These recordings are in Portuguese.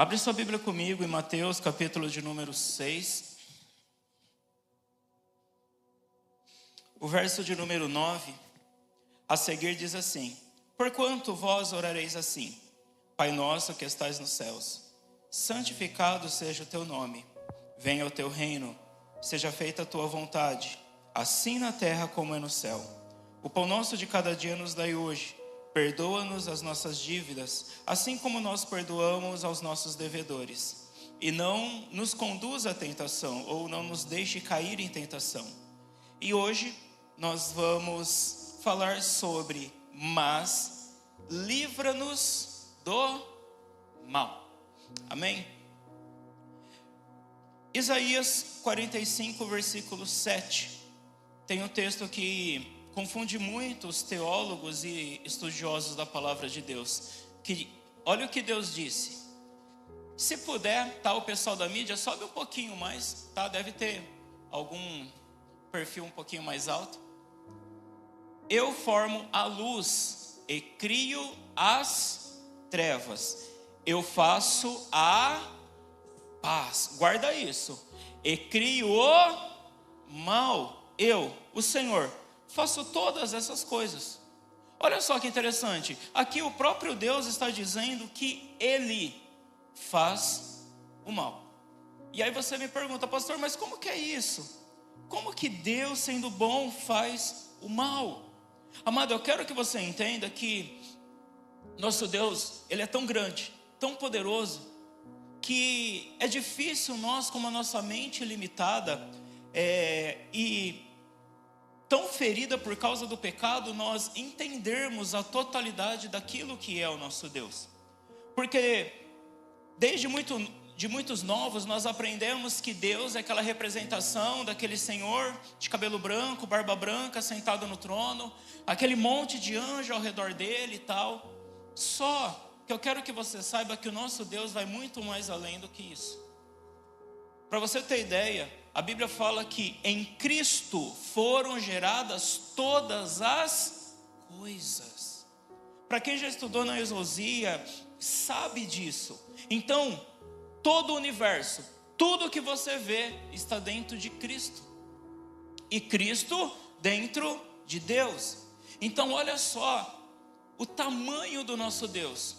Abre sua Bíblia comigo em Mateus, capítulo de número 6. O verso de número 9, a seguir diz assim: Porquanto vós orareis assim: Pai nosso que estais nos céus, santificado seja o teu nome. Venha o teu reino, seja feita a tua vontade, assim na terra como é no céu. O pão nosso de cada dia nos dai hoje. Perdoa-nos as nossas dívidas, assim como nós perdoamos aos nossos devedores. E não nos conduza à tentação, ou não nos deixe cair em tentação. E hoje nós vamos falar sobre: mas livra-nos do mal. Amém? Isaías 45, versículo 7. Tem um texto que confunde muito os teólogos e estudiosos da palavra de Deus. Olha o que Deus disse. Se puder, tá, o pessoal da mídia, sobe um pouquinho mais, tá? Deve ter algum perfil um pouquinho mais alto. Eu formo a luz e crio as trevas. Eu faço a paz. Guarda isso. E crio o mal. Eu, o Senhor, faço todas essas coisas. Olha só que interessante. Aqui o próprio Deus está dizendo que Ele faz o mal. E aí você me pergunta: pastor, mas como que é isso? Como que Deus, sendo bom, faz o mal? Amado, eu quero que você entenda que nosso Deus, Ele é tão grande, tão poderoso, que é difícil nós, com a nossa mente limitada e tão ferida por causa do pecado, nós entendermos a totalidade daquilo que é o nosso Deus. Porque desde muitos novos nós aprendemos que Deus é aquela representação daquele Senhor de cabelo branco, barba branca, sentado no trono, aquele monte de anjo ao redor dele e tal. Só que eu quero que você saiba que o nosso Deus vai muito mais além do que isso. Para você ter ideia, a Bíblia fala que em Cristo foram geradas todas as coisas. Para quem já estudou na exousia, sabe disso. Então, todo o universo, tudo que você vê está dentro de Cristo. E Cristo dentro de Deus. Então, olha só o tamanho do nosso Deus.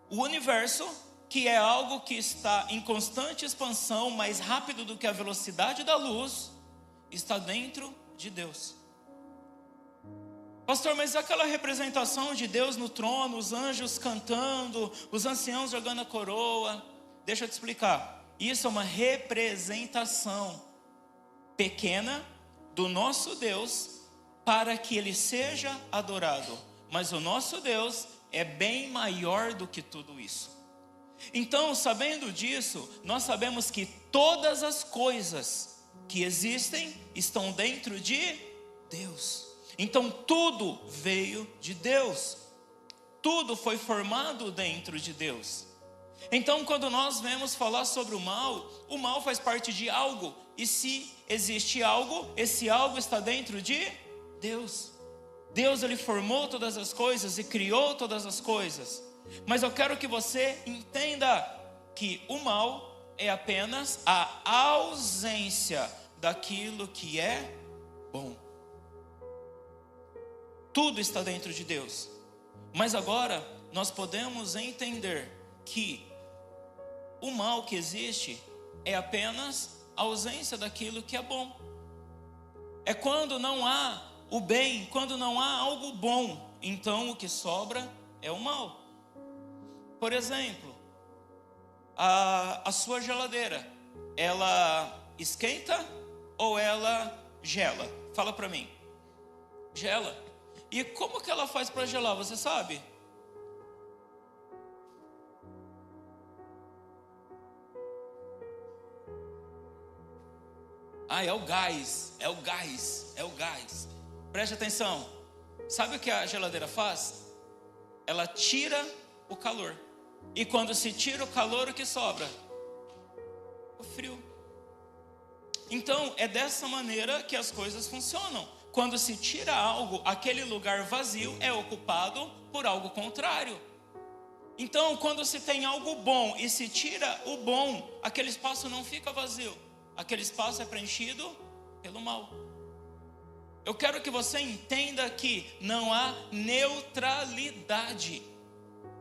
O universo, que é algo que está em constante expansão, mais rápido do que a velocidade da luz, está dentro de Deus. Pastor, mas aquela representação de Deus no trono, os anjos cantando, os anciãos jogando a coroa, deixa eu te explicar. Isso é uma representação pequena do nosso Deus, para que Ele seja adorado. Mas o nosso Deus é bem maior do que tudo isso. Então, sabendo disso, nós sabemos que todas as coisas que existem estão dentro de Deus. Então tudo veio de Deus. Tudo foi formado dentro de Deus. Então, quando nós vemos falar sobre o mal faz parte de algo. E se existe algo, esse algo está dentro de Deus. Deus, Ele formou todas as coisas e criou todas as coisas. Mas eu quero que você entenda que o mal é apenas a ausência daquilo que é bom. Tudo está dentro de Deus. Mas agora nós podemos entender que o mal que existe é apenas a ausência daquilo que é bom. É quando não há o bem, quando não há algo bom, então o que sobra é o mal. Por exemplo, a sua geladeira, ela esquenta ou ela gela? Fala para mim. Gela. E como que ela faz para gelar, você sabe? É o gás, é o gás, é o gás. Preste atenção. Sabe o que a geladeira faz? Ela tira o calor. E quando se tira o calor, o que sobra? O frio. Então, é dessa maneira que as coisas funcionam. Quando se tira algo, aquele lugar vazio é ocupado por algo contrário. Então, quando se tem algo bom e se tira o bom, aquele espaço não fica vazio, aquele espaço é preenchido pelo mal. Eu quero que você entenda que não há neutralidade.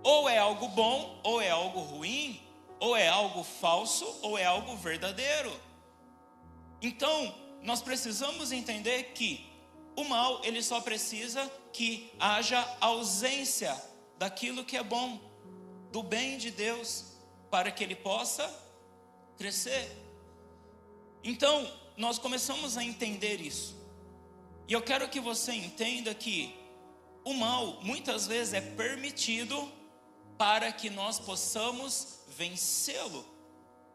Ou é algo bom, ou é algo ruim, ou é algo falso, ou é algo verdadeiro. Então, nós precisamos entender que o mal, ele só precisa que haja ausência daquilo que é bom, do bem de Deus, para que ele possa crescer. Então, nós começamos a entender isso. E eu quero que você entenda que o mal, muitas vezes, é permitido para que nós possamos vencê-lo.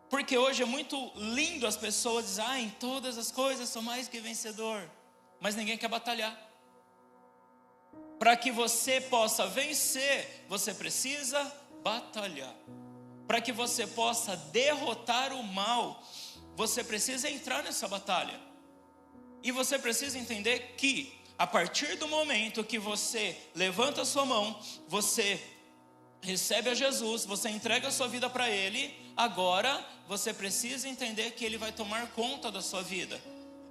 Porque hoje é muito lindo as pessoas dizerem, em todas as coisas sou mais que vencedor. Mas ninguém quer batalhar. Para que você possa vencer, você precisa batalhar. Para que você possa derrotar o mal, você precisa entrar nessa batalha. E você precisa entender que, a partir do momento que você levanta a sua mão, você recebe a Jesus, você entrega a sua vida para Ele, agora você precisa entender que Ele vai tomar conta da sua vida.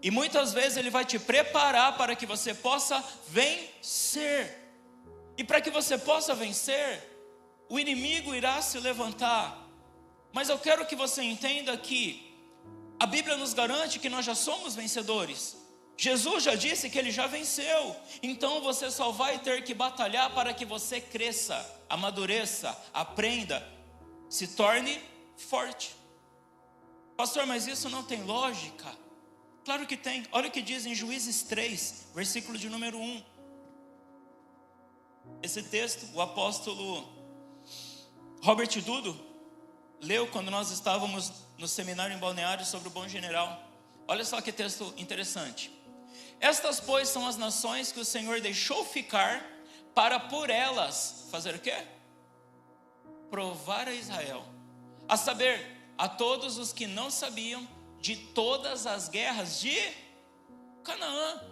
E muitas vezes Ele vai te preparar para que você possa vencer. E para que você possa vencer, o inimigo irá se levantar. Mas eu quero que você entenda que a Bíblia nos garante que nós já somos vencedores. Jesus já disse que Ele já venceu. Então você só vai ter que batalhar para que você cresça, amadureça, aprenda, se torne forte. Pastor, mas isso não tem lógica? Claro que tem. Olha o que diz em Juízes 3, versículo de número 1. Esse texto, o apóstolo Robert Dudo leu quando nós estávamos no seminário em Balneário sobre o bom general. Olha só que texto interessante. Estas, pois, são as nações que o Senhor deixou ficar para por elas fazer o quê? Provar a Israel, a saber, a todos os que não sabiam de todas as guerras de Canaã.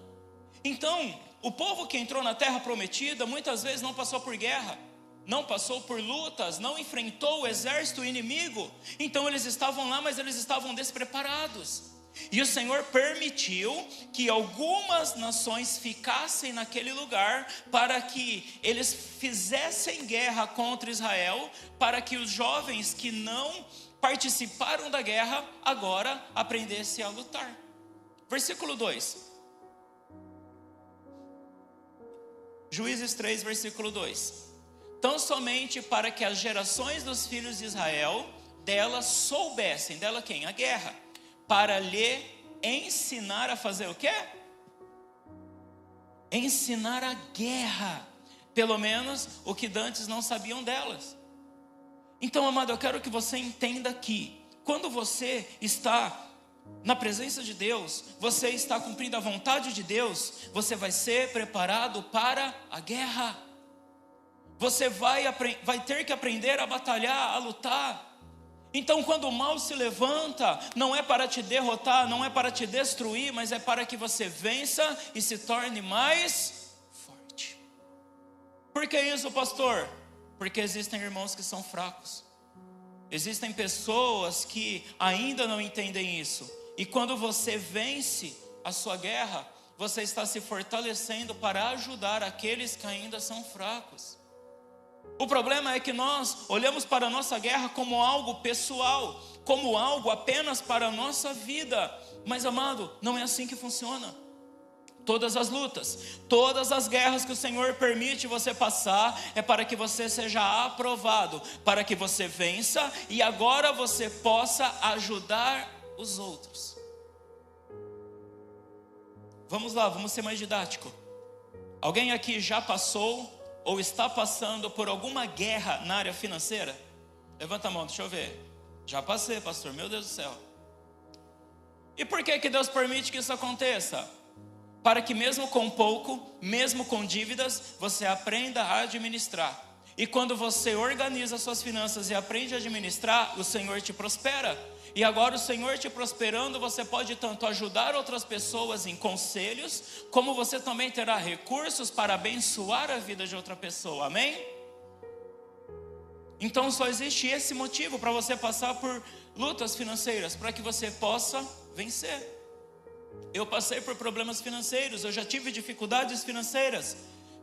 Então, o povo que entrou na terra prometida muitas vezes não passou por guerra, não passou por lutas, não enfrentou o exército inimigo. Então eles estavam lá, mas eles estavam despreparados. E o Senhor permitiu que algumas nações ficassem naquele lugar para que eles fizessem guerra contra Israel, para que os jovens que não participaram da guerra agora aprendessem a lutar. Versículo 2. Juízes 3, versículo 2. Tão somente para que as gerações dos filhos de Israel dela soubessem, dela quem? A guerra, para lhe ensinar a fazer o quê? Ensinar a guerra, pelo menos o que dantes não sabiam delas. Então, amado, eu quero que você entenda que quando você está na presença de Deus, você está cumprindo a vontade de Deus, você vai ser preparado para a guerra. Você vai ter que aprender a batalhar, a lutar. Então, quando o mal se levanta, não é para te derrotar, não é para te destruir, mas é para que você vença e se torne mais forte. Por que isso, pastor? Porque existem irmãos que são fracos. Existem pessoas que ainda não entendem isso. E quando você vence a sua guerra, você está se fortalecendo para ajudar aqueles que ainda são fracos. O problema é que nós olhamos para a nossa guerra como algo pessoal, como algo apenas para a nossa vida. Mas, amado, não é assim que funciona. Todas as lutas, todas as guerras que o Senhor permite você passar, é para que você seja aprovado, para que você vença e agora você possa ajudar os outros. Vamos lá, vamos ser mais didático. Alguém aqui já passou ou está passando por alguma guerra na área financeira? Levanta a mão, deixa eu ver. Já passei, pastor, meu Deus do céu. E por que Deus permite que isso aconteça? Para que mesmo com pouco, mesmo com dívidas, você aprenda a administrar. E quando você organiza suas finanças e aprende a administrar, o Senhor te prospera. E agora o Senhor te prosperando, você pode tanto ajudar outras pessoas em conselhos, como você também terá recursos para abençoar a vida de outra pessoa, amém? Então só existe esse motivo para você passar por lutas financeiras, para que você possa vencer. Eu passei por problemas financeiros, eu já tive dificuldades financeiras.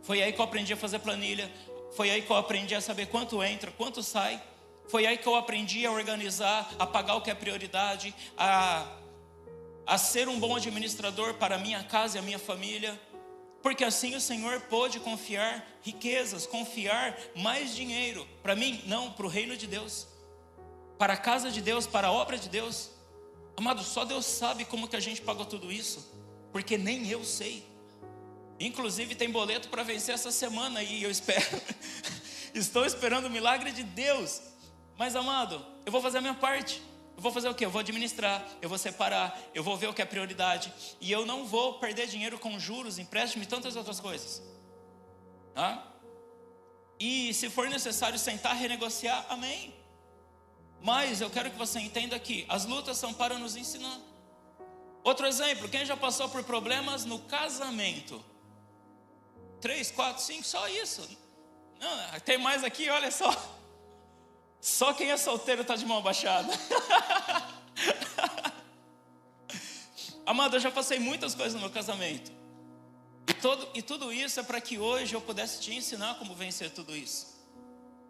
Foi aí que eu aprendi a fazer planilha, foi aí que eu aprendi a saber quanto entra, quanto sai. Foi aí que eu aprendi a organizar, a pagar o que é prioridade, a ser um bom administrador para a minha casa e a minha família. Porque assim o Senhor pôde confiar riquezas, confiar mais dinheiro. Para mim, não, para o reino de Deus, para a casa de Deus, para a obra de Deus. Amado, só Deus sabe como que a gente pagou tudo isso, porque nem eu sei. Inclusive tem boleto para vencer essa semana e eu espero, estou esperando o milagre de Deus. Mas amado, eu vou fazer a minha parte. Eu vou fazer o quê? Eu vou administrar, eu vou separar, eu vou ver o que é prioridade. E eu não vou perder dinheiro com juros, empréstimo e tantas outras coisas. E se for necessário sentar, renegociar, amém. Mas eu quero que você entenda que as lutas são para nos ensinar. Outro exemplo, quem já passou por problemas no casamento? 3, 4, 5, só isso. Não, tem mais aqui, olha só. Só quem é solteiro está de mão abaixada. Amado, eu já passei muitas coisas no meu casamento. E tudo isso é para que hoje eu pudesse te ensinar como vencer tudo isso.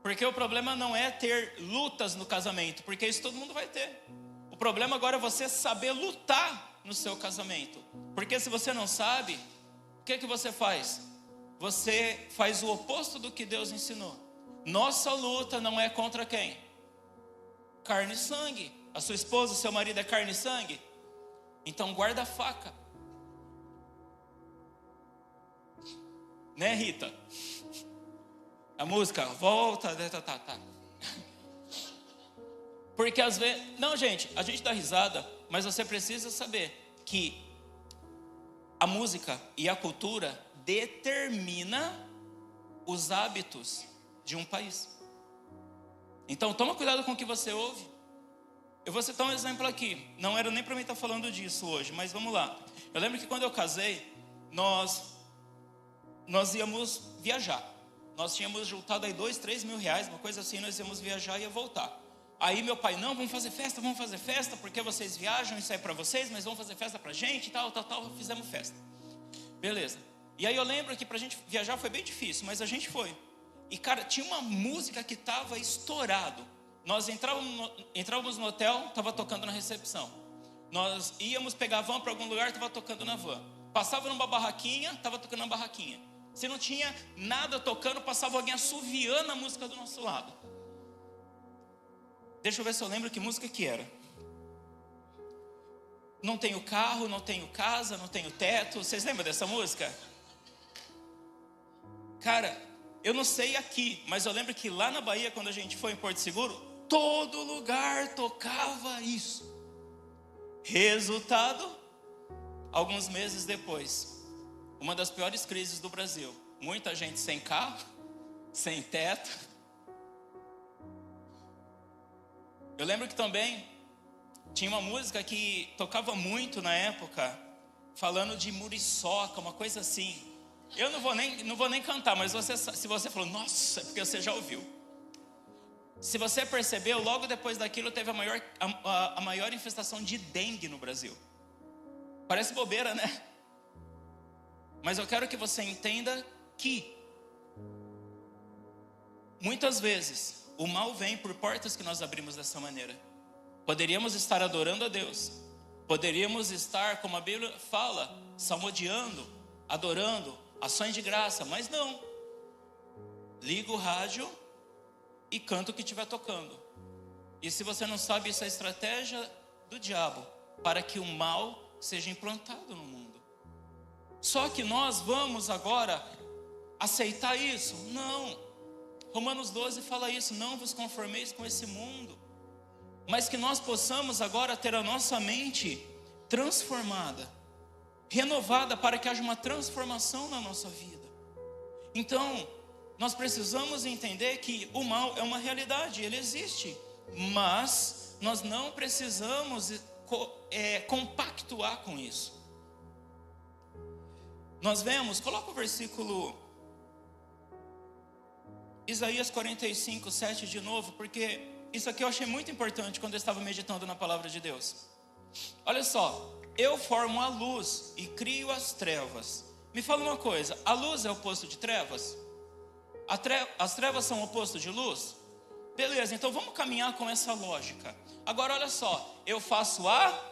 Porque o problema não é ter lutas no casamento, porque isso todo mundo vai ter. O problema agora é você saber lutar no seu casamento. Porque se você não sabe, o que você faz? Você faz o oposto do que Deus ensinou. Nossa luta não é contra quem? Carne e sangue. A sua esposa, o seu marido é carne e sangue? Então guarda a faca. Né, Rita? A música, volta, tá. Porque às vezes... Não, gente, a gente dá risada, mas você precisa saber que a música e a cultura determina os hábitos de um país. Então toma cuidado com o que você ouve. Eu vou citar um exemplo aqui. Não era nem para mim estar falando disso hoje, mas vamos lá. Eu lembro que quando eu casei, nós íamos viajar. Nós tínhamos juntado aí 2, 3 mil reais, uma coisa assim. Nós íamos viajar e ia voltar. Aí meu pai, não, vamos fazer festa, porque vocês viajam, isso é para vocês, mas vamos fazer festa pra gente, tal, fizemos festa. Beleza. E aí eu lembro que pra gente viajar foi bem difícil, mas a gente foi. E cara, tinha uma música que estava estourado. Nós entrávamos no hotel, estava tocando na recepção. Nós íamos pegar a van para algum lugar, estava tocando na van. Passava numa barraquinha, estava tocando na barraquinha. Se não tinha nada tocando, passava alguém assoviando a música do nosso lado. Deixa eu ver se eu lembro que música que era. Não tenho carro, não tenho casa, não tenho teto. Vocês lembram dessa música? Cara, eu não sei aqui, mas eu lembro que lá na Bahia, quando a gente foi em Porto Seguro, todo lugar tocava isso. Resultado, alguns meses depois, uma das piores crises do Brasil. Muita gente sem carro, sem teto. Eu lembro que também tinha uma música que tocava muito na época, falando de muriçoca, uma coisa assim. Eu não vou nem cantar, mas se você falou, nossa, é porque você já ouviu. Se você percebeu, logo depois daquilo teve a maior infestação de dengue no Brasil. Parece bobeira, né? Mas eu quero que você entenda que muitas vezes o mal vem por portas que nós abrimos dessa maneira. Poderíamos estar adorando a Deus, poderíamos estar, como a Bíblia fala, salmodiando, adorando, ações de graça, mas não. Liga o rádio e canta o que estiver tocando. E se você não sabe, isso é a estratégia do diabo para que o mal seja implantado no mundo. Só que nós vamos agora aceitar isso? Não. Romanos 12 fala isso, não vos conformeis com esse mundo, mas que nós possamos agora ter a nossa mente transformada, renovada, para que haja uma transformação na nossa vida. Então, nós precisamos entender que o mal é uma realidade, ele existe, mas nós não precisamos compactuar com isso. Nós vemos, coloca o versículo Isaías 45, 7 de novo, porque isso aqui eu achei muito importante quando eu estava meditando na palavra de Deus. Olha só, eu formo a luz e crio as trevas. Me fala uma coisa, a luz é o oposto de trevas? As trevas são o oposto de luz? Beleza, então vamos caminhar com essa lógica. Agora olha só, eu faço A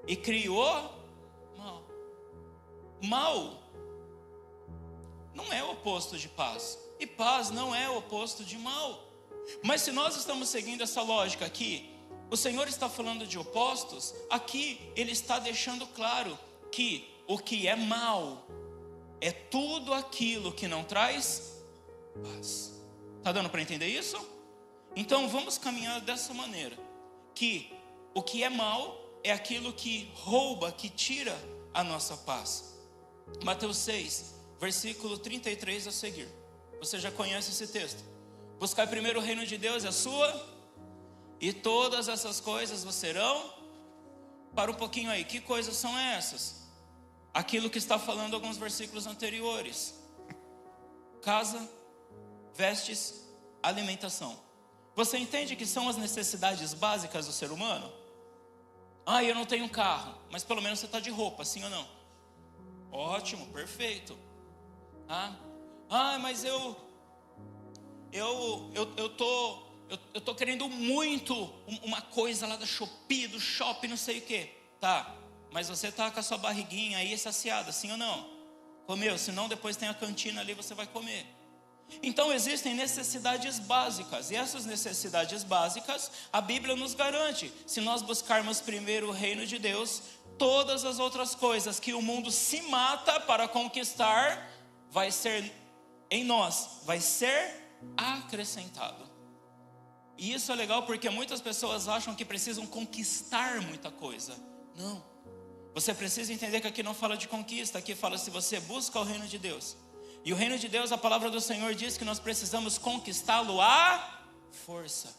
e crio o mal. Mal não é o oposto de paz, e paz não é o oposto de mal. Mas se nós estamos seguindo essa lógica aqui, o Senhor está falando de opostos, aqui Ele está deixando claro que o que é mal é tudo aquilo que não traz paz. Está dando para entender isso? Então vamos caminhar dessa maneira, que o que é mal é aquilo que rouba, que tira a nossa paz. Mateus 6, versículo 33 a seguir. Você já conhece esse texto. Buscar primeiro o reino de Deus e a sua, e todas essas coisas vos serão. Para um pouquinho aí, que coisas são essas? Aquilo que está falando alguns versículos anteriores: casa, vestes, alimentação. Você entende que são as necessidades básicas do ser humano? Ah, eu não tenho carro, mas pelo menos você está de roupa, sim ou não? Ótimo, perfeito. Mas eu tô querendo muito uma coisa lá da Shopee, do shopping, não sei o que. Tá, mas você tá com a sua barriguinha aí saciada, sim ou não? Comeu, senão depois tem a cantina ali, você vai comer. Então existem necessidades básicas, e essas necessidades básicas a Bíblia nos garante. Se nós buscarmos primeiro o reino de Deus, todas as outras coisas que o mundo se mata para conquistar, vai ser em nós, vai ser acrescentado. E isso é legal porque muitas pessoas acham que precisam conquistar muita coisa. Não, você precisa entender que aqui não fala de conquista, aqui fala se você busca o reino de Deus. E o reino de Deus, a palavra do Senhor diz que nós precisamos conquistá-lo à força.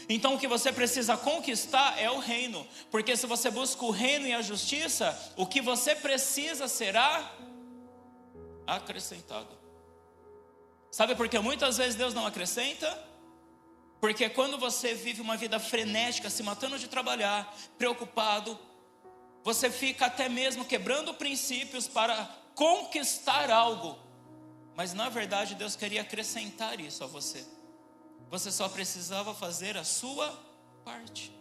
Então o que você precisa conquistar é o reino, porque se você busca o reino e a justiça, o que você precisa será acrescentado. Sabe por que muitas vezes Deus não acrescenta? Porque quando você vive uma vida frenética, se matando de trabalhar, preocupado, você fica até mesmo quebrando princípios para conquistar algo. Mas na verdade Deus queria acrescentar isso a você. Você só precisava fazer a sua parte.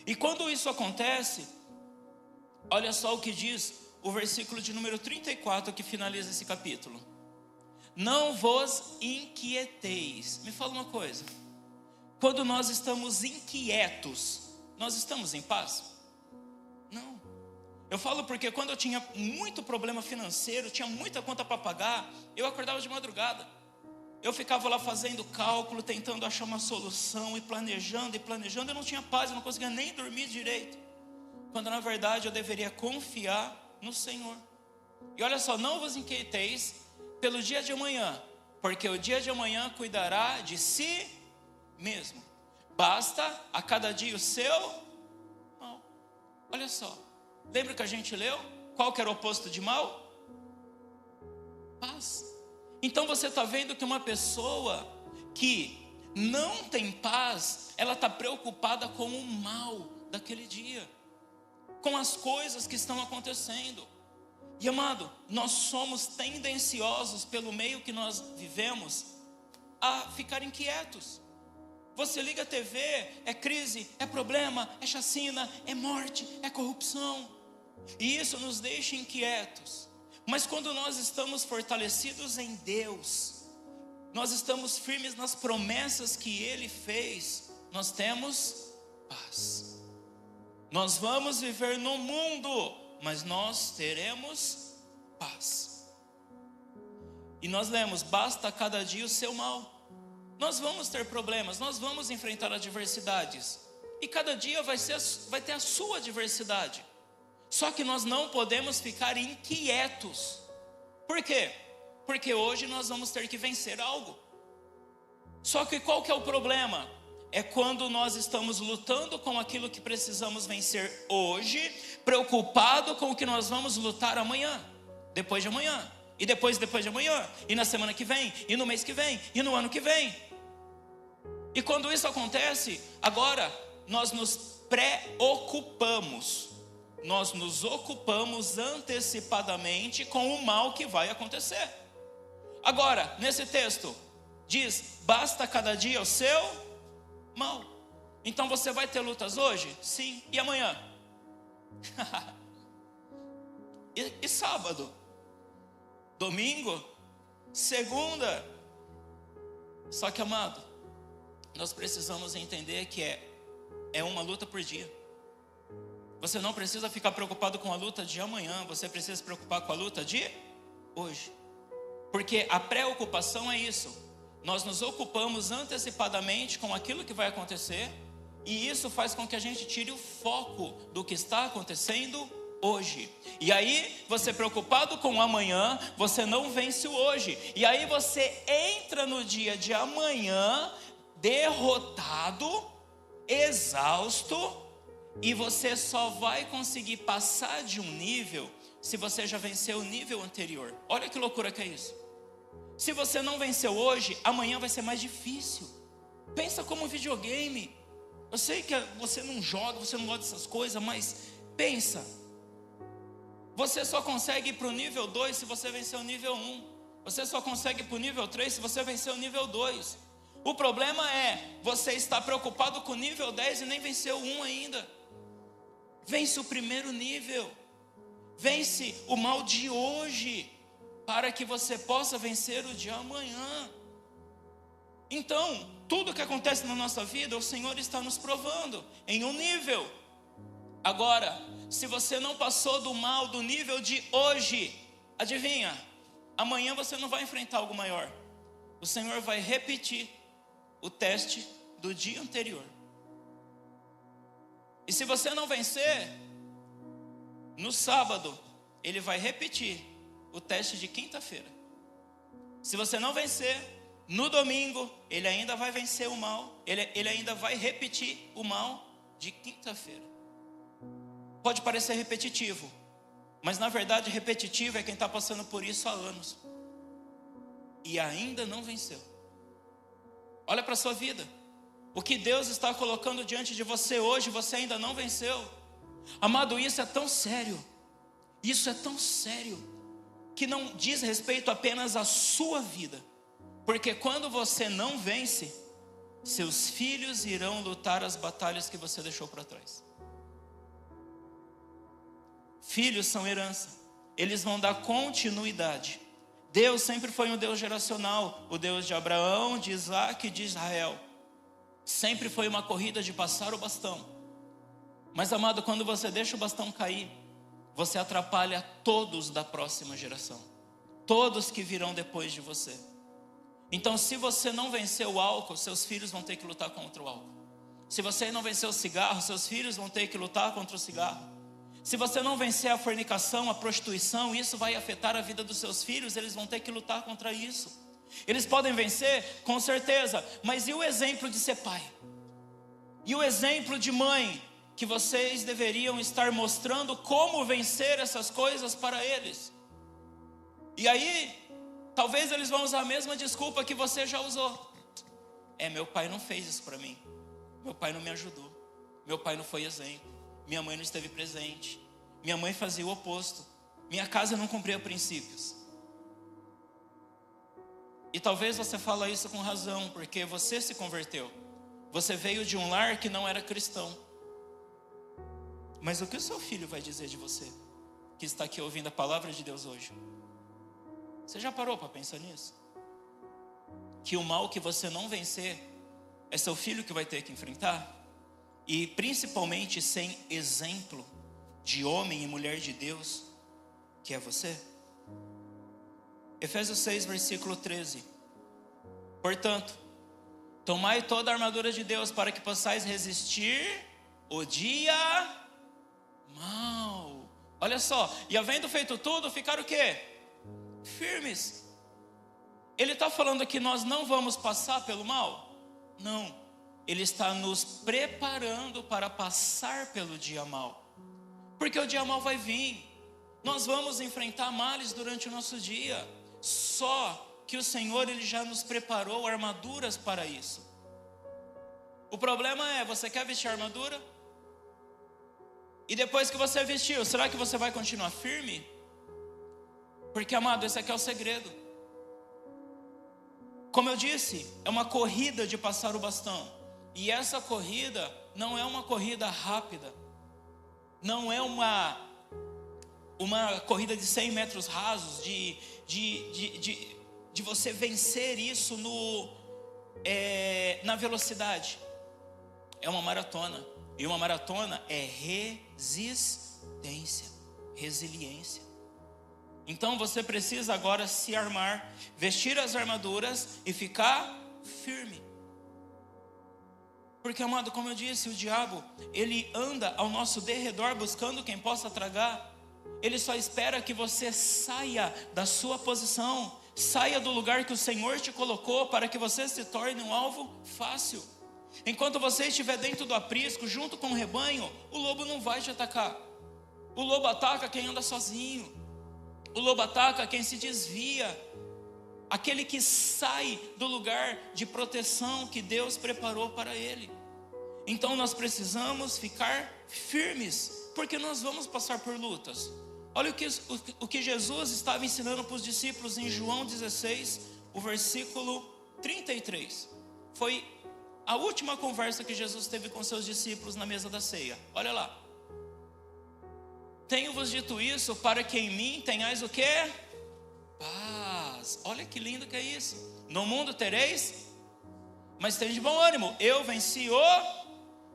E quando isso acontece, olha só o que diz o versículo de número 34 que finaliza esse capítulo: não vos inquieteis. Me fala uma coisa, quando nós estamos inquietos, nós estamos em paz? Não. Eu falo porque quando eu tinha muito problema financeiro, tinha muita conta para pagar, eu acordava de madrugada. Eu ficava lá fazendo cálculo, tentando achar uma solução, e planejando, eu não tinha paz, eu não conseguia nem dormir direito. Quando na verdade eu deveria confiar no Senhor. E olha só, não vos inquieteis pelo dia de amanhã, porque o dia de amanhã cuidará de si mesmo. Basta a cada dia o seu mal. Olha só, lembra que a gente leu? Qual que era o oposto de mal? Paz. Então você está vendo que uma pessoa que não tem paz, ela está preocupada com o mal daquele dia, com as coisas que estão acontecendo. E amado, nós somos tendenciosos pelo meio que nós vivemos a ficar inquietos. Você liga a TV, é crise, é problema, é chacina, é morte, é corrupção. E isso nos deixa inquietos. Mas quando nós estamos fortalecidos em Deus, nós estamos firmes nas promessas que Ele fez, nós temos paz. Nós vamos viver no mundo, mas nós teremos paz. E nós lemos, basta cada dia o seu mal. Nós vamos ter problemas, nós vamos enfrentar adversidades, e cada dia vai ter a sua adversidade. Só que nós não podemos ficar inquietos. Por quê? Porque hoje nós vamos ter que vencer algo. Só que qual que é o problema? É quando nós estamos lutando com aquilo que precisamos vencer hoje, preocupado com o que nós vamos lutar amanhã, depois de amanhã. e depois de amanhã, e na semana que vem, e no mês que vem, e no ano que vem. E quando isso acontece, agora nós nos preocupamos, nós nos ocupamos antecipadamente com o mal que vai acontecer. Agora, nesse texto, diz, basta cada dia o seu mal. Então você vai ter lutas hoje? Sim. E amanhã? e sábado? Domingo? Segunda? Só que, amado, nós precisamos entender que é uma luta por dia. Você não precisa ficar preocupado com a luta de amanhã, você precisa se preocupar com a luta de hoje. Porque a preocupação é isso. Nós nos ocupamos antecipadamente com aquilo que vai acontecer, e isso faz com que a gente tire o foco do que está acontecendo hoje. E aí, você preocupado com o amanhã, você não vence o hoje. E aí você entra no dia de amanhã derrotado, exausto, e você só vai conseguir passar de um nível se você já venceu o nível anterior. Olha que loucura que é isso. Se você não venceu hoje, amanhã vai ser mais difícil. Pensa como um videogame. Eu sei que você não joga, você não gosta dessas coisas, mas pensa. Você só consegue ir para o nível 2 se você vencer o nível 1. Você só consegue ir para o nível 3 se você vencer o nível 2. O problema é, você está preocupado com o nível 10 e nem venceu o 1 ainda. Vence o primeiro nível. Vence o mal de hoje, para que você possa vencer o de amanhã. Então, tudo que acontece na nossa vida, o Senhor está nos provando em um nível. Agora, se você não passou do mal do nível de hoje, adivinha? Amanhã você não vai enfrentar algo maior. O Senhor vai repetir o teste do dia anterior. E se você não vencer, no sábado, Ele vai repetir o teste de quinta-feira. Se você não vencer, no domingo, Ele ainda vai vencer o mal. Ele ainda vai repetir o mal de quinta-feira. Pode parecer repetitivo, mas na verdade repetitivo é quem está passando por isso há anos e ainda não venceu. Olha para a sua vida. O que Deus está colocando diante de você hoje, você ainda não venceu. Amado, isso é tão sério. Isso é tão sério, que não diz respeito apenas à sua vida. Porque quando você não vence, seus filhos irão lutar as batalhas que você deixou para trás. Filhos são herança. Eles vão dar continuidade. Deus sempre foi um Deus geracional. O Deus de Abraão, de Isaac e de Israel. Sempre foi uma corrida de passar o bastão. Mas, amado, quando você deixa o bastão cair, você atrapalha todos da próxima geração. Todos que virão depois de você. Então, se você não vencer o álcool, seus filhos vão ter que lutar contra o álcool. Se você não vencer o cigarro, seus filhos vão ter que lutar contra o cigarro. Se você não vencer a fornicação, a prostituição, isso vai afetar a vida dos seus filhos, eles vão ter que lutar contra isso. Eles podem vencer, com certeza, mas e o exemplo de ser pai? E o exemplo de mãe? Que vocês deveriam estar mostrando como vencer essas coisas para eles. E aí, talvez eles vão usar a mesma desculpa que você já usou. Meu pai não fez isso para mim. Meu pai não me ajudou. Meu pai não foi exemplo. Minha mãe não esteve presente. Minha mãe fazia o oposto. Minha casa não cumpria princípios. E talvez você fale isso com razão, porque você se converteu. Você veio de um lar que não era cristão. Mas o que o seu filho vai dizer de você, que está aqui ouvindo a palavra de Deus hoje? Você já parou para pensar nisso? Que o mal que você não vencer, é seu filho que vai ter que enfrentar? E principalmente sem exemplo de homem e mulher de Deus, que é você. Efésios 6, versículo 13. Portanto, tomai toda a armadura de Deus para que possais resistir o dia mal. Olha só, e havendo feito tudo, ficar o quê? Firmes. Ele está falando que nós não vamos passar pelo mal? Não. Ele está nos preparando para passar pelo dia mal. Porque o dia mal vai vir. Nós vamos enfrentar males durante o nosso dia. Só que o Senhor, Ele já nos preparou armaduras para isso. O problema é, você quer vestir a armadura? E depois que você vestiu, será que você vai continuar firme? Porque, amado, esse aqui é o segredo. Como eu disse, é uma corrida de passar o bastão. E essa corrida não é uma corrida rápida. Não é uma corrida de 100 metros rasos, de você vencer isso na velocidade. É uma maratona. E uma maratona é resistência, resiliência. Então você precisa agora se armar, vestir as armaduras e ficar firme. Porque, amado, como eu disse, o diabo, ele anda ao nosso derredor buscando quem possa tragar. Ele só espera que você saia da sua posição, saia do lugar que o Senhor te colocou, para que você se torne um alvo fácil. Enquanto você estiver dentro do aprisco, junto com o rebanho, o lobo não vai te atacar. O lobo ataca quem anda sozinho. O lobo ataca quem se desvia. Aquele que sai do lugar de proteção que Deus preparou para ele. Então nós precisamos ficar firmes, porque nós vamos passar por lutas. Olha o que Jesus estava ensinando para os discípulos em João 16, o versículo 33. Foi a última conversa que Jesus teve com seus discípulos na mesa da ceia. Olha lá. Tenho-vos dito isso para que em mim tenhais o quê? Paz. Olha que lindo que é isso. No mundo tereis, mas tenham de bom ânimo. Eu venci o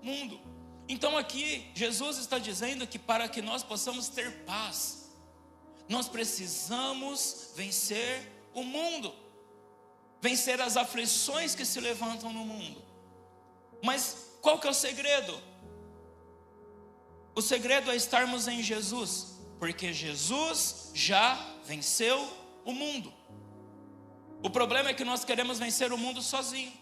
mundo. Então aqui Jesus está dizendo que para que nós possamos ter paz, nós precisamos vencer o mundo, vencer as aflições que se levantam no mundo. Mas qual que é o segredo? O segredo é estarmos em Jesus, porque Jesus já venceu o mundo. O problema é que nós queremos vencer o mundo sozinho.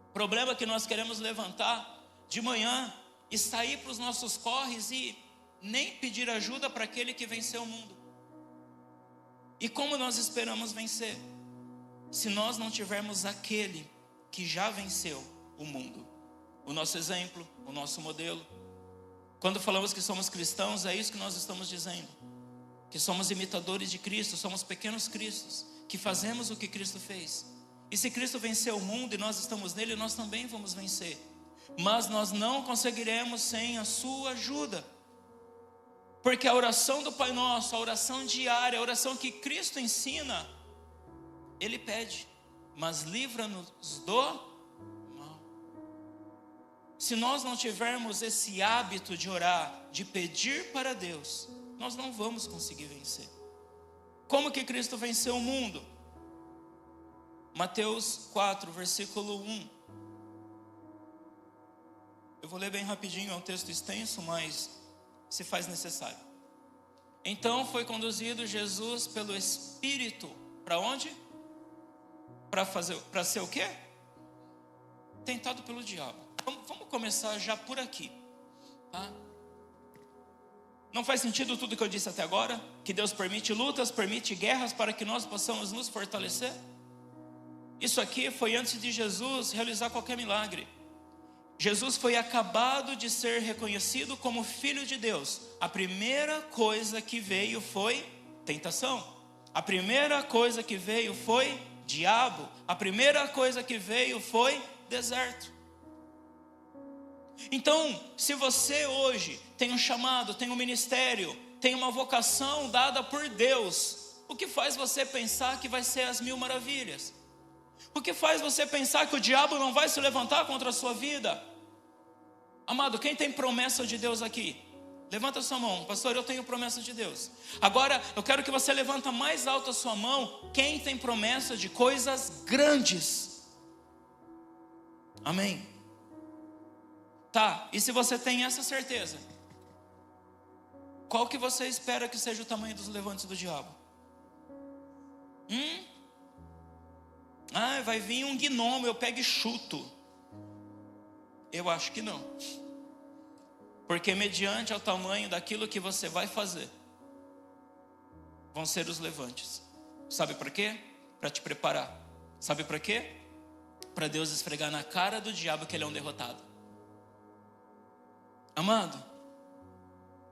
O problema é que nós queremos levantar de manhã e sair para os nossos corres e nem pedir ajuda para aquele que venceu o mundo. E como nós esperamos vencer, se nós não tivermos aquele que já venceu o mundo? O nosso exemplo, o nosso modelo. Quando falamos que somos cristãos, é isso que nós estamos dizendo. Que somos imitadores de Cristo, somos pequenos cristos, que fazemos o que Cristo fez. E se Cristo venceu o mundo e nós estamos nele, nós também vamos vencer. Mas nós não conseguiremos sem a sua ajuda. Porque a oração do Pai Nosso, a oração diária, a oração que Cristo ensina, Ele pede, mas livra-nos do mal. Se nós não tivermos esse hábito de orar, de pedir para Deus, nós não vamos conseguir vencer. Como que Cristo venceu o mundo? Mateus 4, versículo 1. Eu vou ler bem rapidinho, é um texto extenso, mas se faz necessário. Então foi conduzido Jesus pelo Espírito, para onde? Para ser o quê? Tentado pelo diabo. Vamos começar já por aqui, tá? Não faz sentido tudo que eu disse até agora? Que Deus permite lutas, permite guerras para que nós possamos nos fortalecer? Isso aqui foi antes de Jesus realizar qualquer milagre. Jesus foi acabado de ser reconhecido como Filho de Deus. A primeira coisa que veio foi tentação. A primeira coisa que veio foi diabo. A primeira coisa que veio foi deserto. Então, se você hoje tem um chamado, tem um ministério, tem uma vocação dada por Deus, o que faz você pensar que vai ser as mil maravilhas? O que faz você pensar que o diabo não vai se levantar contra a sua vida? Amado, quem tem promessa de Deus aqui? Levanta a sua mão. Pastor, eu tenho promessa de Deus. Agora, eu quero que você levanta mais alto a sua mão. Quem tem promessa de coisas grandes? Amém. Tá, e se você tem essa certeza, qual que você espera que seja o tamanho dos levantes do diabo? Vai vir um gnomo, eu pego e chuto. Eu acho que não. Porque mediante ao tamanho daquilo que você vai fazer, vão ser os levantes. Sabe para quê? Para te preparar. Sabe para quê? Para Deus esfregar na cara do diabo que ele é um derrotado. Amado,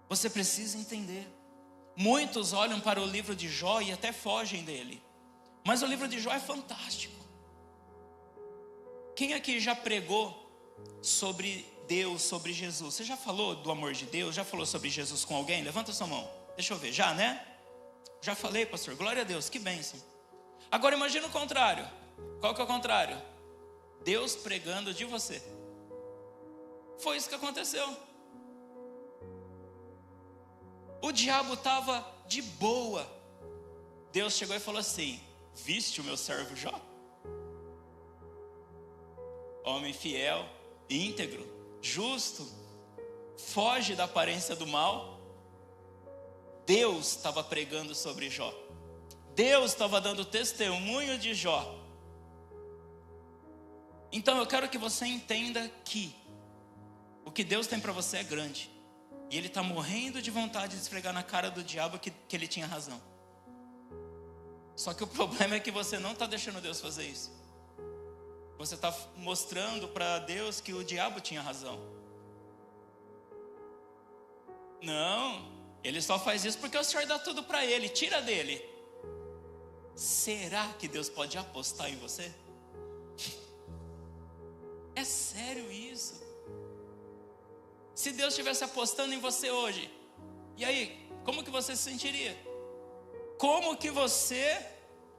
você precisa entender. Muitos olham para o livro de Jó e até fogem dele. Mas o livro de Jó é fantástico. Quem aqui já pregou sobre Deus, sobre Jesus? Você já falou do amor de Deus? Já falou sobre Jesus com alguém? Levanta sua mão. Deixa eu ver. Já, né? Já falei, pastor. Glória a Deus. Que bênção. Agora imagina o contrário. Qual que é o contrário? Deus pregando de você. Foi isso que aconteceu. O diabo estava de boa. Deus chegou e falou assim: viste o meu servo Jó? Homem fiel, íntegro, justo, foge da aparência do mal. Deus estava pregando sobre Jó. Deus estava dando testemunho de Jó. Então eu quero que você entenda que o que Deus tem para você é grande. E Ele está morrendo de vontade de esfregar na cara do diabo que ele tinha razão. Só que o problema é que você não está deixando Deus fazer isso. Você está mostrando para Deus que o diabo tinha razão. Não, Ele só faz isso porque o Senhor dá tudo para Ele, tira dele. Será que Deus pode apostar em você? É sério isso? Se Deus estivesse apostando em você hoje, e aí, como que você se sentiria? Como que você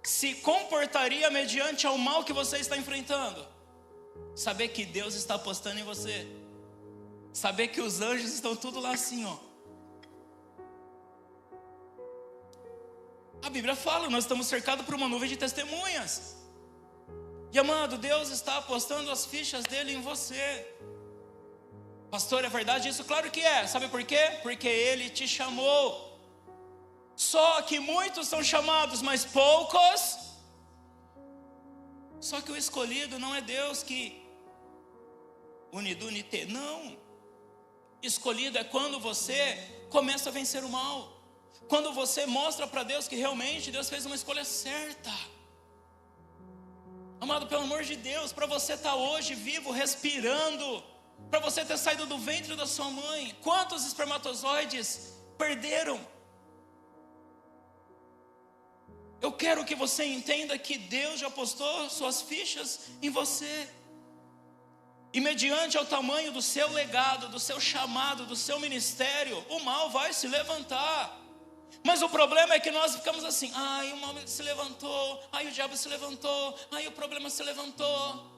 se comportaria mediante ao mal que você está enfrentando? Saber que Deus está apostando em você. Saber que os anjos estão tudo lá assim, ó. A Bíblia fala, nós estamos cercados por uma nuvem de testemunhas. E amado, Deus está apostando as fichas dele em você. Pastor, é verdade isso? Claro que é. Sabe por quê? Porque Ele te chamou. Só que muitos são chamados, mas poucos. Só que o escolhido não é Deus que unidunite. Não. Escolhido é quando você começa a vencer o mal. Quando você mostra para Deus que realmente Deus fez uma escolha certa. Amado, pelo amor de Deus, para você estar hoje vivo, respirando, para você ter saído do ventre da sua mãe, quantos espermatozoides perderam? Eu quero que você entenda que Deus já postou suas fichas em você. E mediante ao tamanho do seu legado, do seu chamado, do seu ministério, o mal vai se levantar. Mas o problema é que nós ficamos assim: ai, o mal se levantou, ai, o diabo se levantou, ai, o problema se levantou.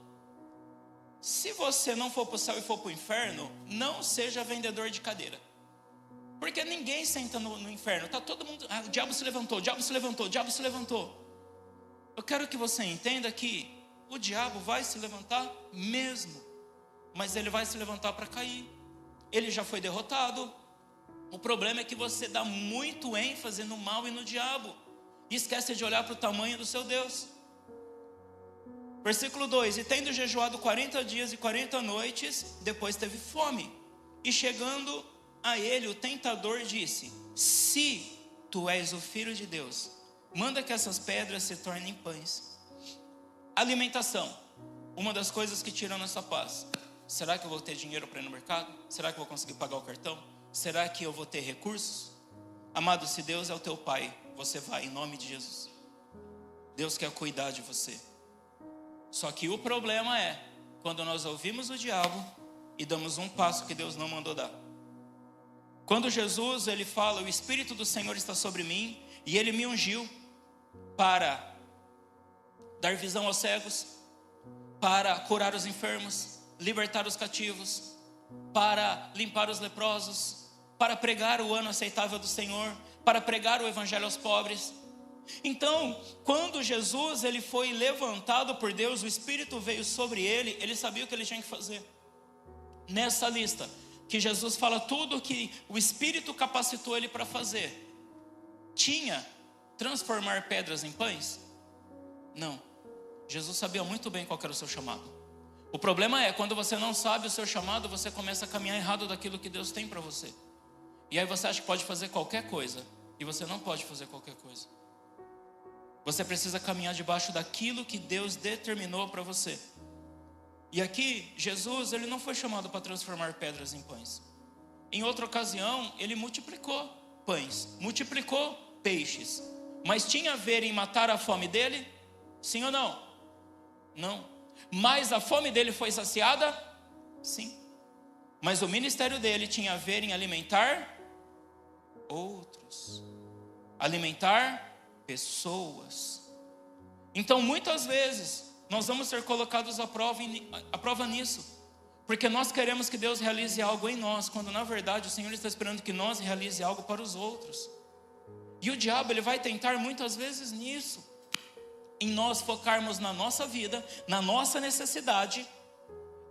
Se você não for para o céu e for para o inferno, não seja vendedor de cadeira. Porque ninguém senta no inferno, está todo mundo, o diabo se levantou, o diabo se levantou, o diabo se levantou. Eu quero que você entenda que o diabo vai se levantar mesmo, mas ele vai se levantar para cair. Ele já foi derrotado. O problema é que você dá muito ênfase no mal e no diabo, e esquece de olhar para o tamanho do seu Deus. Versículo 2: e tendo jejuado 40 dias e 40 noites, depois teve fome. E chegando a ele, o tentador disse: se tu és o Filho de Deus, manda que essas pedras se tornem pães. Alimentação, uma das coisas que tira a nossa paz. Será que eu vou ter dinheiro para ir no mercado? Será que eu vou conseguir pagar o cartão? Será que eu vou ter recursos? Amado, se Deus é o teu Pai, você vai em nome de Jesus. Deus quer cuidar de você. Só que o problema é quando nós ouvimos o diabo e damos um passo que Deus não mandou dar. Quando Jesus, ele fala: o Espírito do Senhor está sobre mim e Ele me ungiu para dar visão aos cegos, para curar os enfermos, libertar os cativos, para limpar os leprosos, para pregar o ano aceitável do Senhor, para pregar o evangelho aos pobres. Então, quando Jesus ele foi levantado por Deus, o Espírito veio sobre ele, ele sabia o que ele tinha que fazer. Nessa lista, que Jesus fala tudo que o Espírito capacitou ele para fazer, tinha transformar pedras em pães? Não. Jesus sabia muito bem qual era o seu chamado. O problema é, quando você não sabe o seu chamado, você começa a caminhar errado daquilo que Deus tem para você. E aí você acha que pode fazer qualquer coisa. E você não pode fazer qualquer coisa. Você precisa caminhar debaixo daquilo que Deus determinou para você. E aqui, Jesus, ele não foi chamado para transformar pedras em pães. Em outra ocasião, ele multiplicou pães, multiplicou peixes. Mas tinha a ver em matar a fome dele? Sim ou não? Não. Mas a fome dele foi saciada? Sim. Mas o ministério dele tinha a ver em alimentar outros, alimentar pessoas. Então muitas vezes nós vamos ser colocados à prova nisso, porque nós queremos que Deus realize algo em nós, quando na verdade o Senhor está esperando que nós realize algo para os outros. E o diabo, ele vai tentar muitas vezes nisso, em nós focarmos na nossa vida, na nossa necessidade,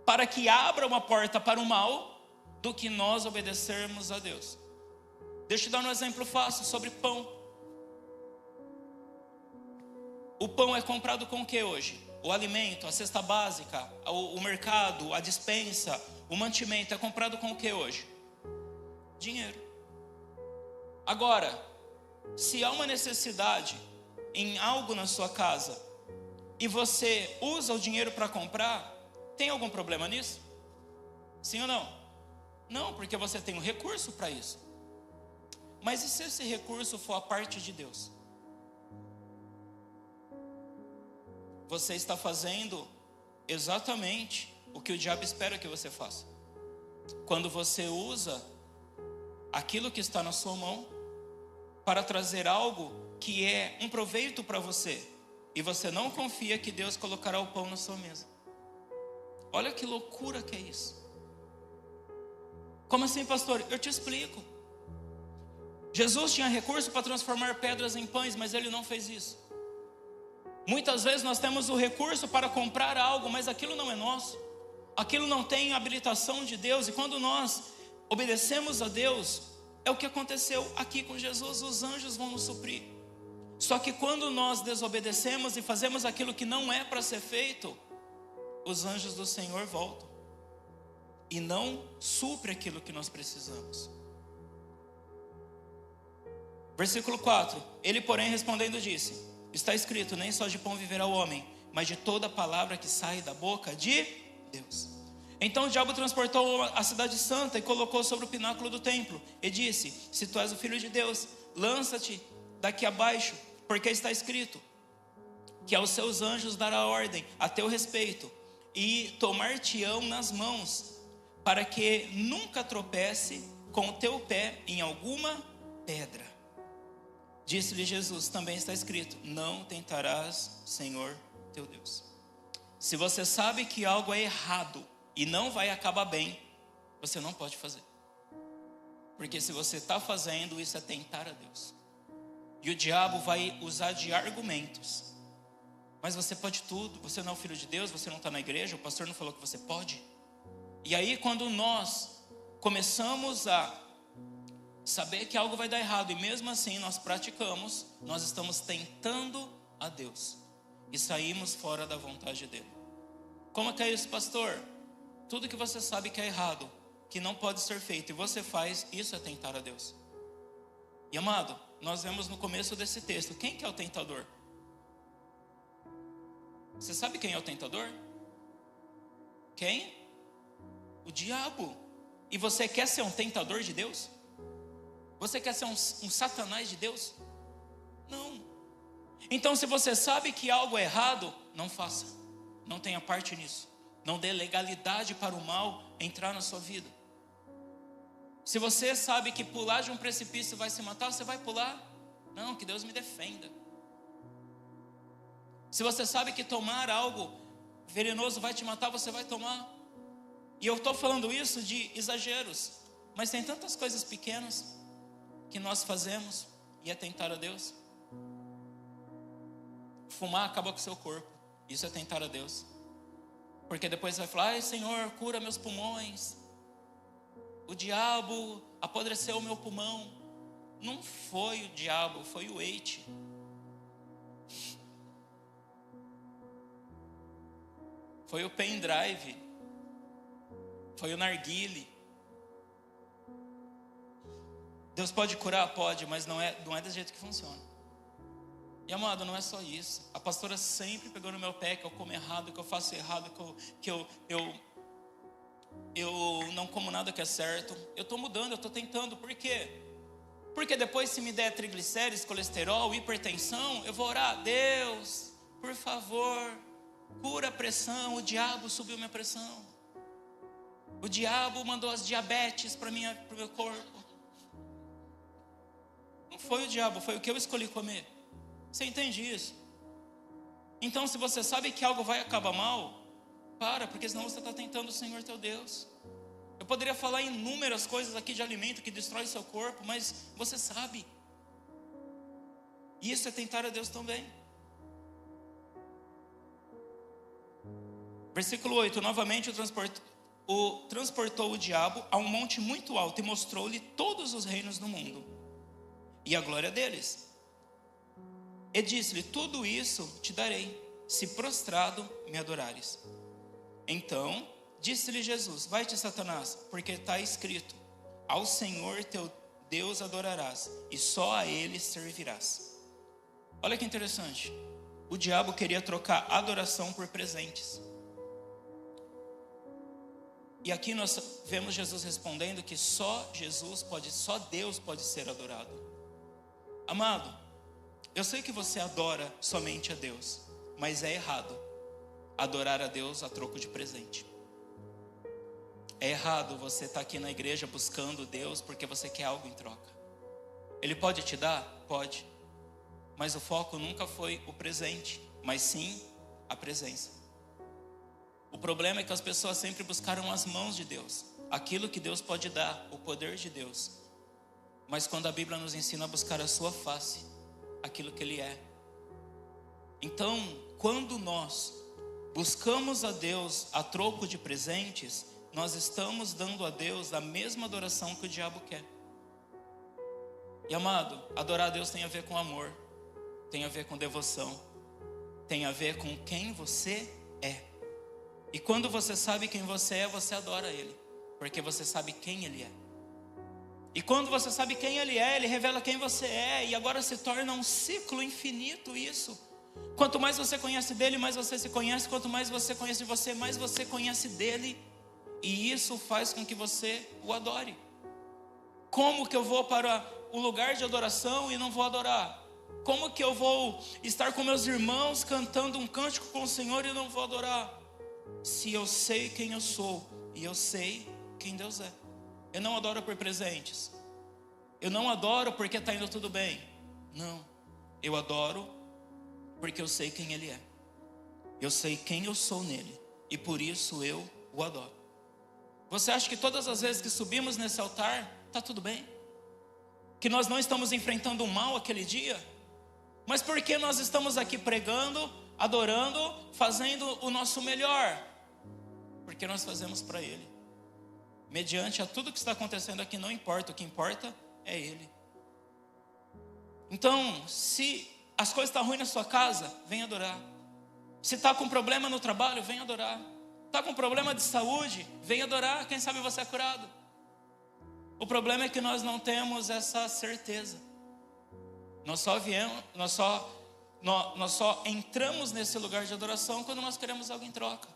para que abra uma porta para o mal, do que nós obedecermos a Deus. Deixa eu dar um exemplo fácil sobre pão. O pão é comprado com o que hoje? O alimento, a cesta básica, o mercado, a despensa, o mantimento é comprado com o que hoje? Dinheiro. Agora, se há uma necessidade em algo na sua casa e você usa o dinheiro para comprar, tem algum problema nisso? Sim ou não? Não, porque você tem um recurso para isso. Mas e se esse recurso for a parte de Deus? Você está fazendo exatamente o que o diabo espera que você faça. Quando você usa aquilo que está na sua mão para trazer algo que é um proveito para você, e você não confia que Deus colocará o pão na sua mesa. Olha que loucura que é isso. Como assim, pastor? Eu te explico. Jesus tinha recurso para transformar pedras em pães, mas ele não fez isso. Muitas vezes nós temos o recurso para comprar algo, mas aquilo não é nosso. Aquilo não tem habilitação de Deus. E quando nós obedecemos a Deus, é o que aconteceu aqui com Jesus. Os anjos vão nos suprir. Só que quando nós desobedecemos e fazemos aquilo que não é para ser feito, os anjos do Senhor voltam e não supre aquilo que nós precisamos. Versículo 4. Ele, porém, respondendo disse: está escrito, nem só de pão viverá o homem, mas de toda palavra que sai da boca de Deus. Então o diabo transportou a cidade santa e colocou sobre o pináculo do templo e disse: se tu és o filho de Deus, lança-te daqui abaixo, porque está escrito que aos seus anjos dará ordem a teu respeito, e tomar-te-ão nas mãos, para que nunca tropece com o teu pé em alguma pedra. Disse-lhe Jesus: também está escrito, não tentarás Senhor teu Deus. Se você sabe que algo é errado e não vai acabar bem, você não pode fazer. Porque se você está fazendo, isso é tentar a Deus. E o diabo vai usar de argumentos. Mas você pode tudo, você não é o filho de Deus, você não está na igreja, o pastor não falou que você pode. E aí quando nós começamos a saber que algo vai dar errado, e mesmo assim nós praticamos, nós estamos tentando a Deus. E saímos fora da vontade dele. Como é que é isso, pastor? Tudo que você sabe que é errado, que não pode ser feito, e você faz, isso é tentar a Deus. E amado, nós vemos no começo desse texto, quem que é o tentador? Você sabe quem é o tentador? Quem? O diabo. E você quer ser um tentador de Deus? Você quer ser um satanás de Deus? Não. Então se você sabe que algo é errado, não faça. Não tenha parte nisso. Não dê legalidade para o mal entrar na sua vida. Se você sabe que pular de um precipício vai se matar, você vai pular? Não, que Deus me defenda. Se você sabe que tomar algo venenoso vai te matar, você vai tomar. E eu estou falando isso de exageros, mas tem tantas coisas pequenas que nós fazemos e é tentar a Deus. Fumar acaba com o seu corpo, isso é tentar a Deus. Porque depois você vai falar: ai Senhor, cura meus pulmões. O diabo apodreceu o meu pulmão. Não foi o diabo, foi o eite. Foi o pendrive. Foi o narguile. Deus pode curar? Pode, mas não é desse jeito que funciona. E amado, não é só isso. A pastora sempre pegou no meu pé que eu como errado, que eu faço errado, que eu não como nada que é certo. Eu estou mudando, eu estou tentando. Por quê? Porque depois, se me der triglicérides, colesterol, hipertensão, eu vou orar: Deus, por favor, cura a pressão. O diabo subiu minha pressão. O diabo mandou as diabetes para o meu corpo. Não foi o diabo, foi o que eu escolhi comer. Você entende isso? Então, se você sabe que algo vai acabar mal, porque senão você está tentando o Senhor teu Deus. Eu poderia falar inúmeras coisas aqui de alimento que destrói seu corpo, mas você sabe. E isso é tentar a Deus também. Versículo 8: novamente transportou o diabo a um monte muito alto e mostrou-lhe todos os reinos do mundo e a glória deles. E disse-lhe: tudo isso te darei, se prostrado me adorares. Então disse-lhe Jesus: vai-te, Satanás, porque está escrito: ao Senhor teu Deus adorarás, e só a Ele servirás. Olha que interessante. O diabo queria trocar adoração por presentes. E aqui nós vemos Jesus respondendo que só Deus pode ser adorado. Amado, eu sei que você adora somente a Deus, mas é errado adorar a Deus a troco de presente. É errado você estar aqui na igreja buscando Deus porque você quer algo em troca. Ele pode te dar? Pode. Mas o foco nunca foi o presente, mas sim a presença. O problema é que as pessoas sempre buscaram as mãos de Deus, aquilo que Deus pode dar, o poder de Deus. Mas quando a Bíblia nos ensina a buscar a sua face, aquilo que Ele é. Então, quando nós buscamos a Deus a troco de presentes, nós estamos dando a Deus a mesma adoração que o diabo quer. E amado, adorar a Deus tem a ver com amor, tem a ver com devoção, tem a ver com quem você é. E quando você sabe quem você é, você adora Ele, porque você sabe quem Ele é. E quando você sabe quem Ele é, Ele revela quem você é, e agora se torna um ciclo infinito isso. Quanto mais você conhece dele, mais você se conhece. Quanto mais você conhece de você, mais você conhece dele. E isso faz com que você o adore. Como que eu vou para o lugar de adoração e não vou adorar? Como que eu vou estar com meus irmãos cantando um cântico com o Senhor e não vou adorar? Se eu sei quem eu sou e eu sei quem Deus é. Eu não adoro por presentes. Eu não adoro porque está indo tudo bem. Não. Eu adoro porque eu sei quem Ele é. Eu sei quem eu sou nele. E por isso eu o adoro. Você acha que todas as vezes que subimos nesse altar, está tudo bem? Que nós não estamos enfrentando o mal aquele dia? Mas por que nós estamos aqui pregando, adorando, fazendo o nosso melhor? Porque nós fazemos para Ele. Mediante a tudo que está acontecendo aqui, não importa. O que importa é Ele. Então, se as coisas estão ruins na sua casa, vem adorar. Se está com problema no trabalho, vem adorar. Está com problema de saúde, vem adorar. Quem sabe você é curado. O problema é que nós não temos essa certeza. Nós só entramos nesse lugar de adoração quando nós queremos algo em troca.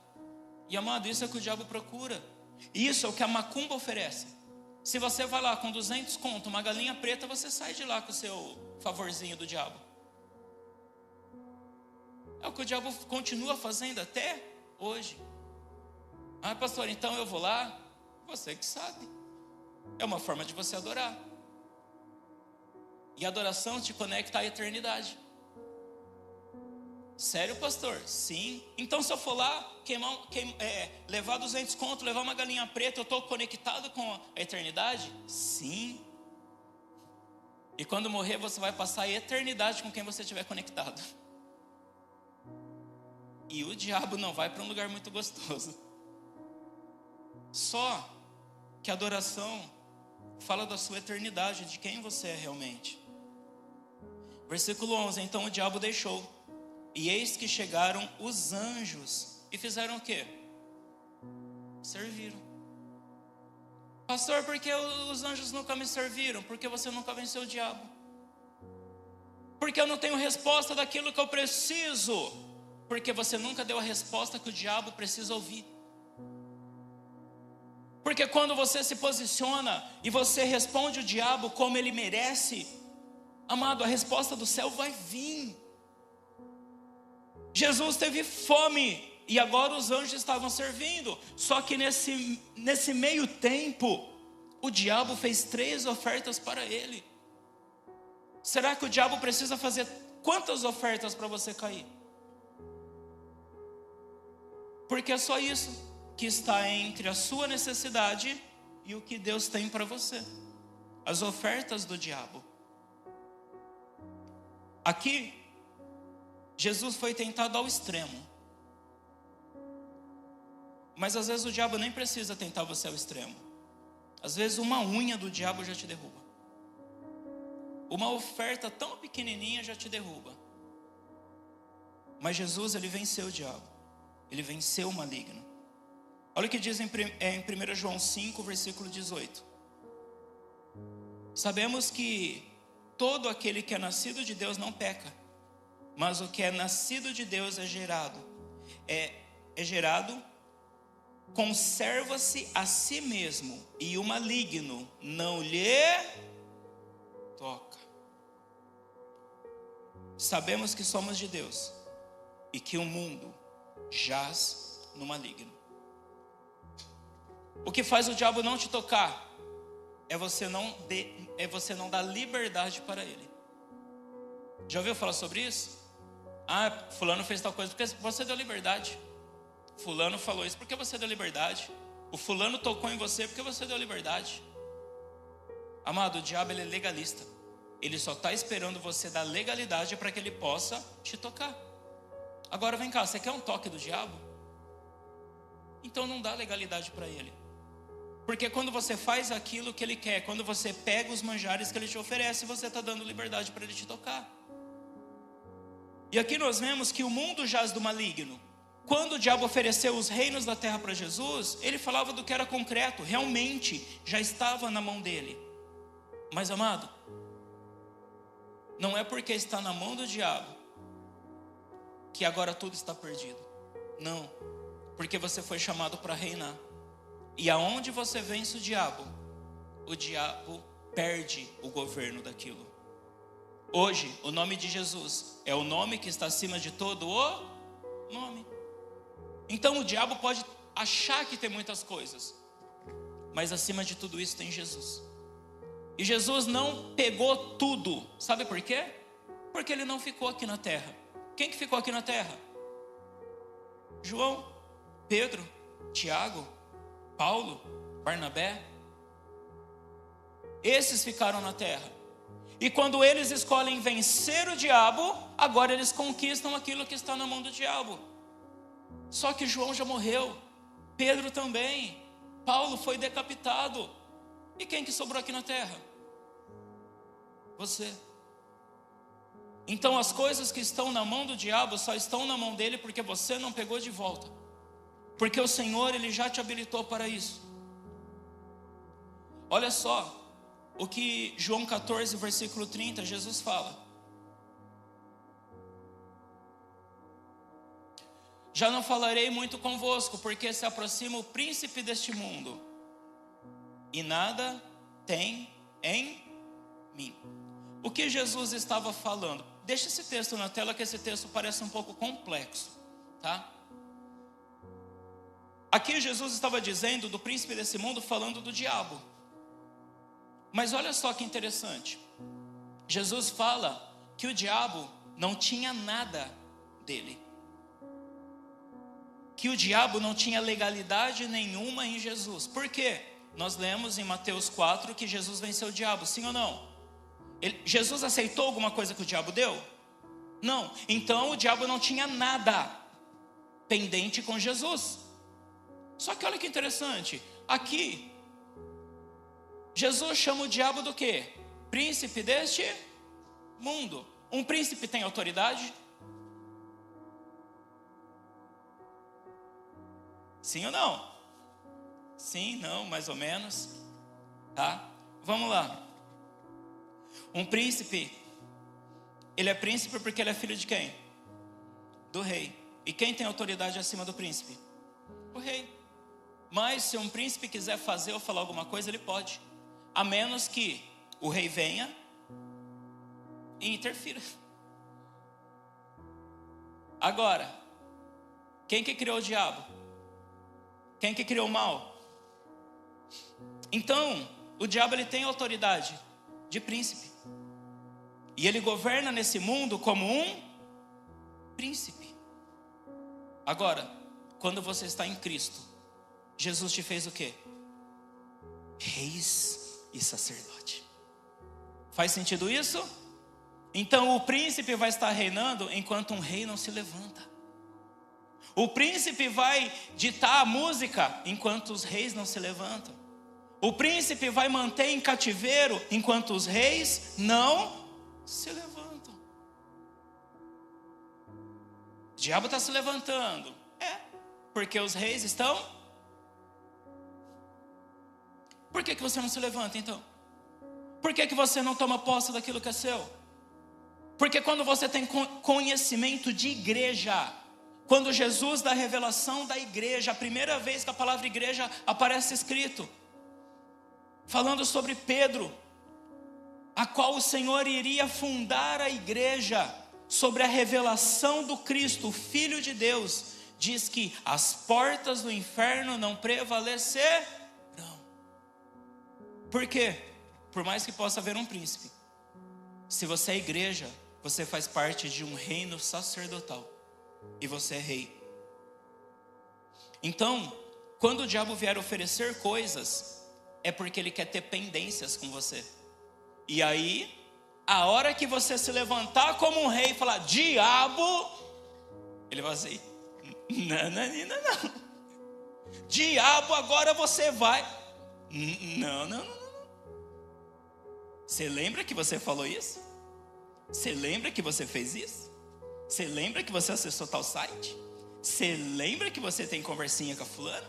E amado, isso é o que o diabo procura. Isso é o que a macumba oferece. Se você vai lá com 200 conto, uma galinha preta, você sai de lá com o seu favorzinho do diabo. É o que o diabo continua fazendo até hoje. Ah, pastor, então eu vou lá? Você que sabe. É uma forma de você adorar. E a adoração te conecta à eternidade. Sério, pastor? Sim. Então se eu for lá, levar 200 conto, levar uma galinha preta, eu estou conectado com a eternidade? Sim. E quando morrer, você vai passar a eternidade com quem você estiver conectado. E o diabo não vai para um lugar muito gostoso. Só que a adoração fala da sua eternidade, de quem você é realmente. Versículo 11, então o diabo deixou. E eis que chegaram os anjos. E fizeram o quê? Serviram. Pastor, por que os anjos nunca me serviram? Porque você nunca venceu o diabo. Porque eu não tenho resposta daquilo que eu preciso. Porque você nunca deu a resposta que o diabo precisa ouvir. Porque quando você se posiciona e você responde o diabo como ele merece, amado, a resposta do céu vai vir. Jesus teve fome e agora os anjos estavam servindo. Só que nesse meio tempo, o diabo fez 3 ofertas para ele. Será que o diabo precisa fazer quantas ofertas para você cair? Porque é só isso que está entre a sua necessidade e o que Deus tem para você. As ofertas do diabo. Aqui, Jesus foi tentado ao extremo. Mas às vezes o diabo nem precisa tentar você ao extremo. Às vezes uma unha do diabo já te derruba. Uma oferta tão pequenininha já te derruba. Mas Jesus, ele venceu o diabo. Ele venceu o maligno. Olha o que diz em 1 João 5, versículo 18. Sabemos que todo aquele que é nascido de Deus não peca. Mas o que é nascido de Deus é gerado, conserva-se a si mesmo, e o maligno não lhe toca. Sabemos que somos de Deus e que o mundo jaz no maligno. O que faz o diabo não te tocar é você não dar liberdade para ele. Já ouviu falar sobre isso? Ah, fulano fez tal coisa porque você deu liberdade. Fulano falou isso porque você deu liberdade. O fulano tocou em você porque você deu liberdade. Amado, o diabo, ele é legalista. Ele só está esperando você dar legalidade para que ele possa te tocar. Agora vem cá, você quer um toque do diabo? Então não dá legalidade para ele. Porque quando você faz aquilo que ele quer, quando você pega os manjares que ele te oferece, você está dando liberdade para ele te tocar. E aqui nós vemos que o mundo jaz do maligno. Quando o diabo ofereceu os reinos da terra para Jesus, ele falava do que era concreto, realmente já estava na mão dele. Mas amado, não é porque está na mão do diabo que agora tudo está perdido. Não, porque você foi chamado para reinar. E aonde você vence o diabo perde o governo daquilo. Hoje, o nome de Jesus é o nome que está acima de todo o nome. Então o diabo pode achar que tem muitas coisas, mas acima de tudo isso tem Jesus. E Jesus não pegou tudo. Sabe por quê? Porque ele não ficou aqui na terra. Quem que ficou aqui na terra? João, Pedro, Tiago, Paulo, Barnabé. Esses ficaram na terra. E quando eles escolhem vencer o diabo, agora eles conquistam aquilo que está na mão do diabo. Só que João já morreu, Pedro também, Paulo foi decapitado. E quem que sobrou aqui na terra? Você. Então as coisas que estão na mão do diabo só estão na mão dele porque você não pegou de volta. Porque o Senhor, ele já te habilitou para isso. Olha só o que João 14, versículo 30, Jesus fala. Já não falarei muito convosco, porque se aproxima o príncipe deste mundo, e nada tem em mim. O que Jesus estava falando? Deixa esse texto na tela, que esse texto parece um pouco complexo, tá? Aqui Jesus estava dizendo do príncipe desse mundo, falando do diabo. Mas olha só que interessante. Jesus fala que o diabo não tinha nada dele. Que o diabo não tinha legalidade nenhuma em Jesus. Por quê? Nós lemos em Mateus 4 que Jesus venceu o diabo, sim ou não? Jesus aceitou alguma coisa que o diabo deu? Não. Então o diabo não tinha nada pendente com Jesus. Só que olha que interessante. Aqui, Jesus chama o diabo do quê? Príncipe deste mundo. Um príncipe tem autoridade? Sim ou não? Sim, não, mais ou menos. tá? Vamos lá. Um príncipe, ele é príncipe porque ele é filho de quem? Do rei. E quem tem autoridade acima do príncipe? O rei. Mas se um príncipe quiser fazer ou falar alguma coisa, ele pode, a menos que o rei venha e interfira. Agora, quem que criou o diabo? Quem que criou o mal? Então, o diabo, ele tem autoridade de príncipe. E ele governa nesse mundo como um príncipe. Agora, quando você está em Cristo, Jesus te fez o quê? Reis e sacerdote. Faz sentido isso? Então o príncipe vai estar reinando enquanto um rei não se levanta. O príncipe vai ditar a música enquanto os reis não se levantam. O príncipe vai manter em cativeiro enquanto os reis não se levantam. O diabo está se levantando. Porque os reis estão. Por que você não se levanta então? Por que você não toma posse daquilo que é seu? Porque quando você tem conhecimento de igreja, quando Jesus dá a revelação da igreja, a primeira vez que a palavra igreja aparece escrito, falando sobre Pedro, a qual o Senhor iria fundar a igreja, sobre a revelação do Cristo, o Filho de Deus, diz que as portas do inferno não prevalecerão. Por quê? Por mais que possa haver um príncipe, se você é igreja, você faz parte de um reino sacerdotal, e você é rei. Então, quando o diabo vier oferecer coisas, é porque ele quer ter pendências com você. E aí, a hora que você se levantar como um rei e falar, diabo, ele vai assim, não. Diabo, agora você vai. Não. Você lembra que você falou isso? Você lembra que você fez isso? Você lembra que você acessou tal site? Você lembra que você tem conversinha com a fulana?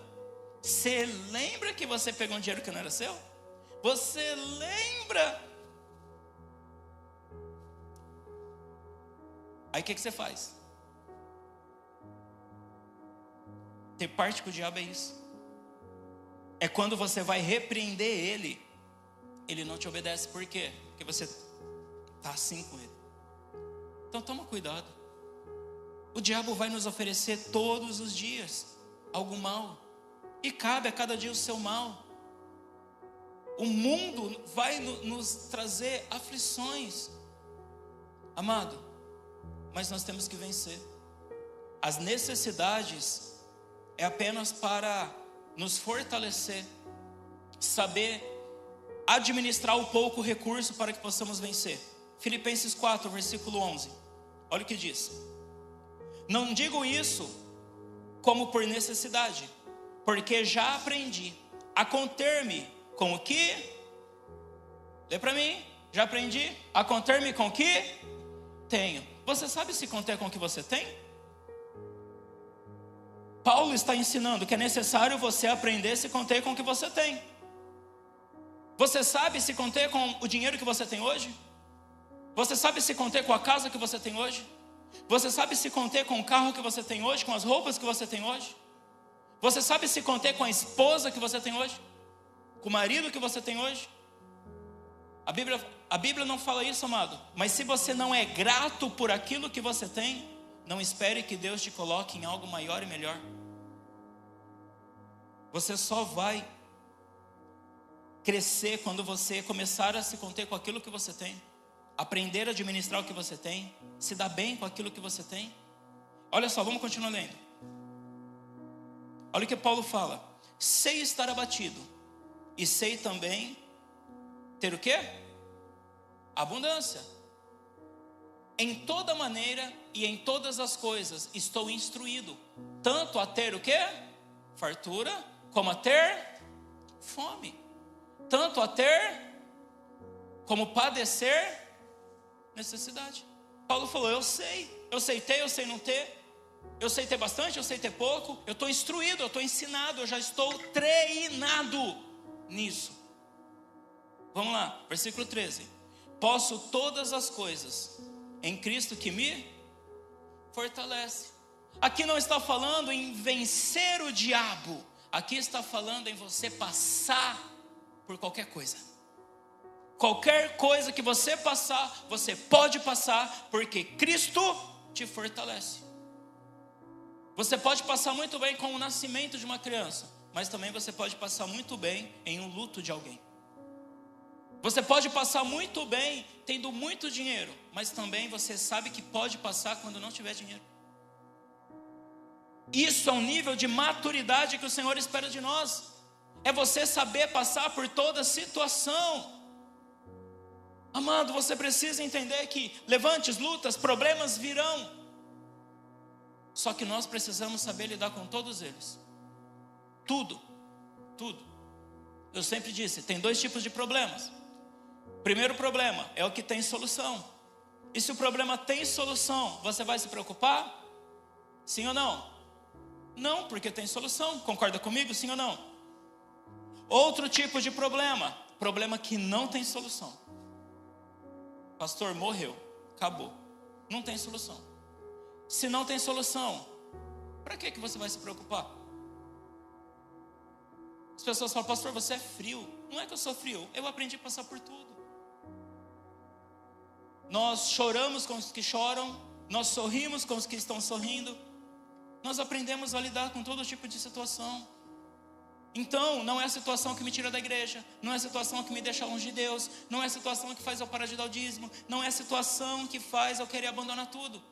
Você lembra que você pegou um dinheiro que não era seu? Você lembra? Aí o que você faz? Ter parte com o diabo é isso. É quando você vai repreender ele, ele não te obedece. Por quê? Porque você está assim com ele. Então toma cuidado. O diabo vai nos oferecer todos os dias algo mal, e cabe a cada dia o seu mal. O mundo vai nos trazer aflições, amado, mas nós temos que vencer. As necessidades é apenas para nos fortalecer, saber administrar o pouco recurso para que possamos vencer. Filipenses 4, versículo 11, olha o que diz: não digo isso como por necessidade, porque já aprendi a conter-me com o que? Lê para mim. Já aprendi a conter-me com o que tenho. Você sabe se conter com o que você tem? Paulo está ensinando que é necessário você aprender a se conter com o que você tem. Você sabe se conter com o dinheiro que você tem hoje? Você sabe se conter com a casa que você tem hoje? Você sabe se conter com o carro que você tem hoje? Com as roupas que você tem hoje? Você sabe se conter com a esposa que você tem hoje? Com o marido que você tem hoje? A Bíblia não fala isso, amado. Mas se você não é grato por aquilo que você tem, não espere que Deus te coloque em algo maior e melhor. Você só vai crescer quando você começar a se conter com aquilo que você tem, aprender a administrar o que você tem, se dar bem com aquilo que você tem. Olha só, vamos continuar lendo. Olha o que Paulo fala: sei estar abatido, e sei também ter o quê? Abundância. Em toda maneira e em todas as coisas estou instruído, tanto a ter o quê? Fartura, como a ter fome, tanto a ter como padecer necessidade. Paulo falou: eu sei ter, eu sei não ter, eu sei ter bastante, eu sei ter pouco, eu estou instruído, eu estou ensinado, eu já estou treinado nisso. Vamos lá, versículo 13. Posso todas as coisas em Cristo que me fortalece. Aqui não está falando em vencer o diabo. Aqui está falando em você passar por qualquer coisa. Qualquer coisa que você passar, você pode passar, porque Cristo te fortalece. Você pode passar muito bem com o nascimento de uma criança, mas também você pode passar muito bem em um luto de alguém. Você pode passar muito bem tendo muito dinheiro, mas também você sabe que pode passar quando não tiver dinheiro. Isso é um nível de maturidade que o Senhor espera de nós. É você saber passar por toda situação. Amado, você precisa entender que levantes, lutas, problemas virão. Só que nós precisamos saber lidar com todos eles. Tudo. Eu sempre disse, tem 2 tipos de problemas. Primeiro problema é o que tem solução. E se o problema tem solução, você vai se preocupar? Sim ou não? Não, porque tem solução. Concorda comigo? Sim ou não? Outro tipo de problema que não tem solução. Pastor, morreu, acabou, não tem solução. Se não tem solução, para que você vai se preocupar? As pessoas falam, pastor, você é frio. Não é que eu sou frio, eu aprendi a passar por tudo. Nós choramos com os que choram, nós sorrimos com os que estão sorrindo. Nós aprendemos a lidar com todo tipo de situação. Então, não é a situação que me tira da igreja, não é a situação que me deixa longe de Deus, não é a situação que faz eu parar de dar o dízimo, não é a situação que faz eu querer abandonar tudo,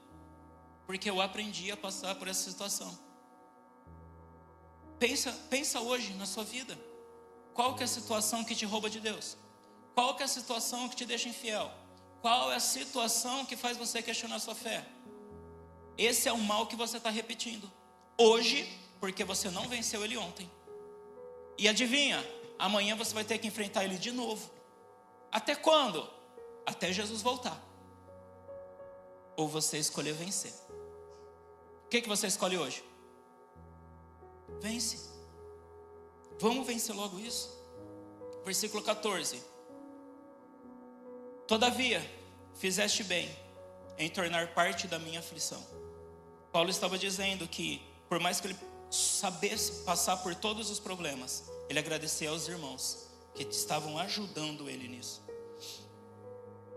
porque eu aprendi a passar por essa situação. Pensa hoje na sua vida. Qual que é a situação que te rouba de Deus? Qual que é a situação que te deixa infiel? Qual é a situação que faz você questionar a sua fé? Esse é o mal que você está repetindo hoje, porque você não venceu ele ontem. E adivinha, amanhã você vai ter que enfrentar ele de novo. Até quando? Até Jesus voltar. Ou você escolher vencer. O que você escolhe hoje? Vence. Vamos vencer logo isso. Versículo 14. Todavia, fizeste bem em tornar parte da minha aflição. Paulo estava dizendo que, por mais que ele sabesse passar por todos os problemas, ele agradecia aos irmãos que estavam ajudando ele nisso.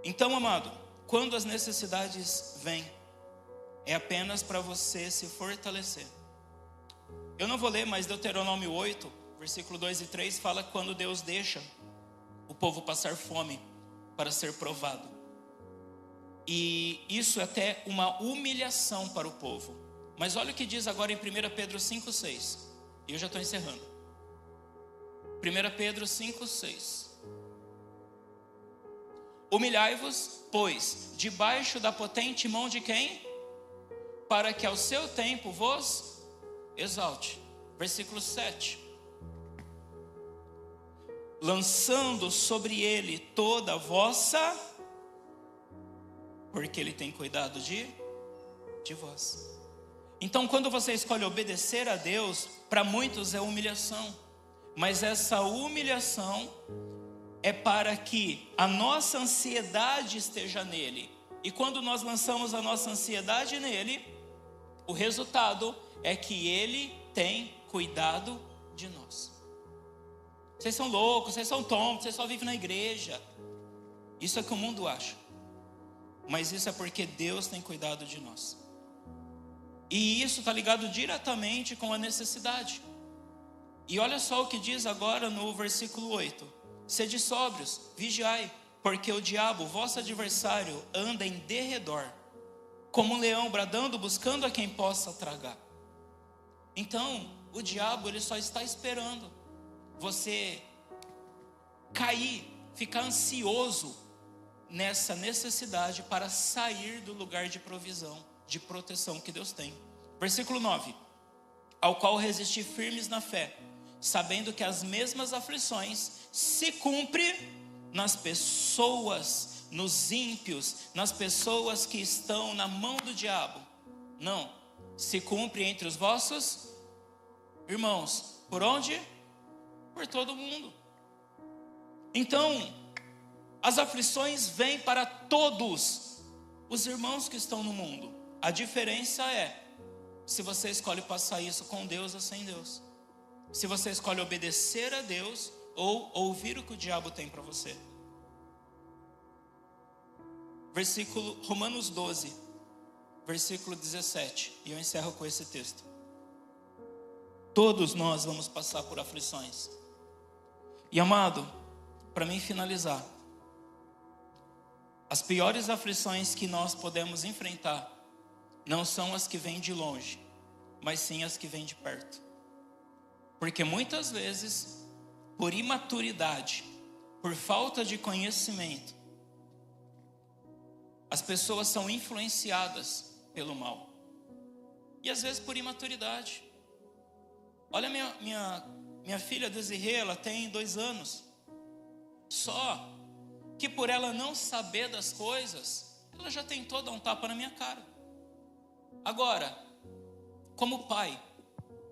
Então, amado, quando as necessidades vêm, é apenas para você se fortalecer. Eu não vou ler, mas Deuteronômio 8, versículo 2 e 3 fala quando Deus deixa o povo passar fome para ser provado. E isso é até uma humilhação para o povo. Mas olha o que diz agora em 1 Pedro 5,6. E eu já estou encerrando. 1 Pedro 5,6. Humilhai-vos, pois, debaixo da potente mão de quem? Para que ao seu tempo vos exalte. Versículo 7. Lançando sobre ele toda a vossa, porque ele tem cuidado de vós. Então, quando você escolhe obedecer a Deus, para muitos é humilhação. Mas essa humilhação é para que a nossa ansiedade esteja nele. E quando nós lançamos a nossa ansiedade nele, o resultado é que ele tem cuidado de nós. Vocês são loucos, vocês são tontos, vocês só vivem na igreja. Isso é o que o mundo acha. Mas isso é porque Deus tem cuidado de nós. E isso está ligado diretamente com a necessidade. E olha só o que diz agora no versículo 8. Sede sóbrios, vigiai, porque o diabo, vosso adversário, anda em derredor, como um leão bradando, buscando a quem possa tragar. Então, o diabo, ele só está esperando você cair, ficar ansioso nessa necessidade para sair do lugar de provisão, de proteção que Deus tem. Versículo 9. Ao qual resisti firmes na fé, sabendo que as mesmas aflições se cumprem nas pessoas, nos ímpios, nas pessoas que estão na mão do diabo. Não, se cumpre entre os vossos irmãos. Por onde? Por todo mundo. Então, As aflições vêm para todos os irmãos que estão no mundo. A diferença é se você escolhe passar isso com Deus ou sem Deus. Se você escolhe obedecer a Deus ou ouvir o que o diabo tem para você. Versículo Romanos 12, versículo 17. E eu encerro com esse texto. Todos nós vamos passar por aflições. E amado, para mim finalizar, as piores aflições que nós podemos enfrentar não são as que vêm de longe, mas sim as que vêm de perto. Porque muitas vezes, por imaturidade, por falta de conhecimento, as pessoas são influenciadas pelo mal. E às vezes por imaturidade. Olha minha filha Desirê, ela tem 2 anos. Só que por ela não saber das coisas, ela já tentou dar um tapa na minha cara. Agora, como pai,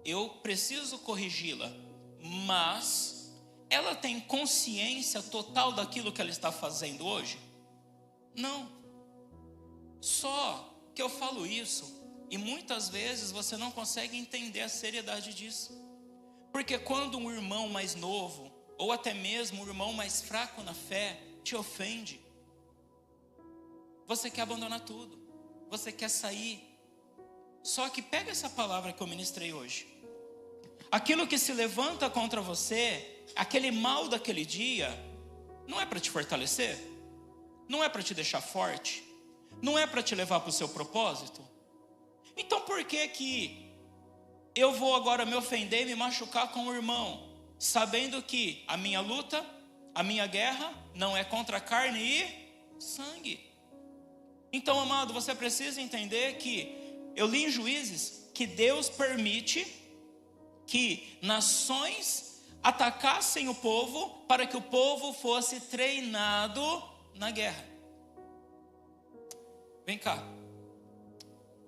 eu preciso corrigi-la, mas ela tem consciência total daquilo que ela está fazendo hoje? Não. Só que eu falo isso e muitas vezes você não consegue entender a seriedade disso. Porque quando um irmão mais novo, ou até mesmo um irmão mais fraco na fé, te ofende, você quer abandonar tudo, você quer sair. Só que pega essa palavra que eu ministrei hoje. Aquilo que se levanta contra você, aquele mal daquele dia, não é para te fortalecer, não é para te deixar forte, não é para te levar para o seu propósito. Então por que eu vou agora me ofender e me machucar com o irmão, sabendo que a minha luta, a minha guerra não é contra carne e sangue? Então, amado, você precisa entender que eu li em Juízes que Deus permite que nações atacassem o povo para que o povo fosse treinado na guerra. Vem cá.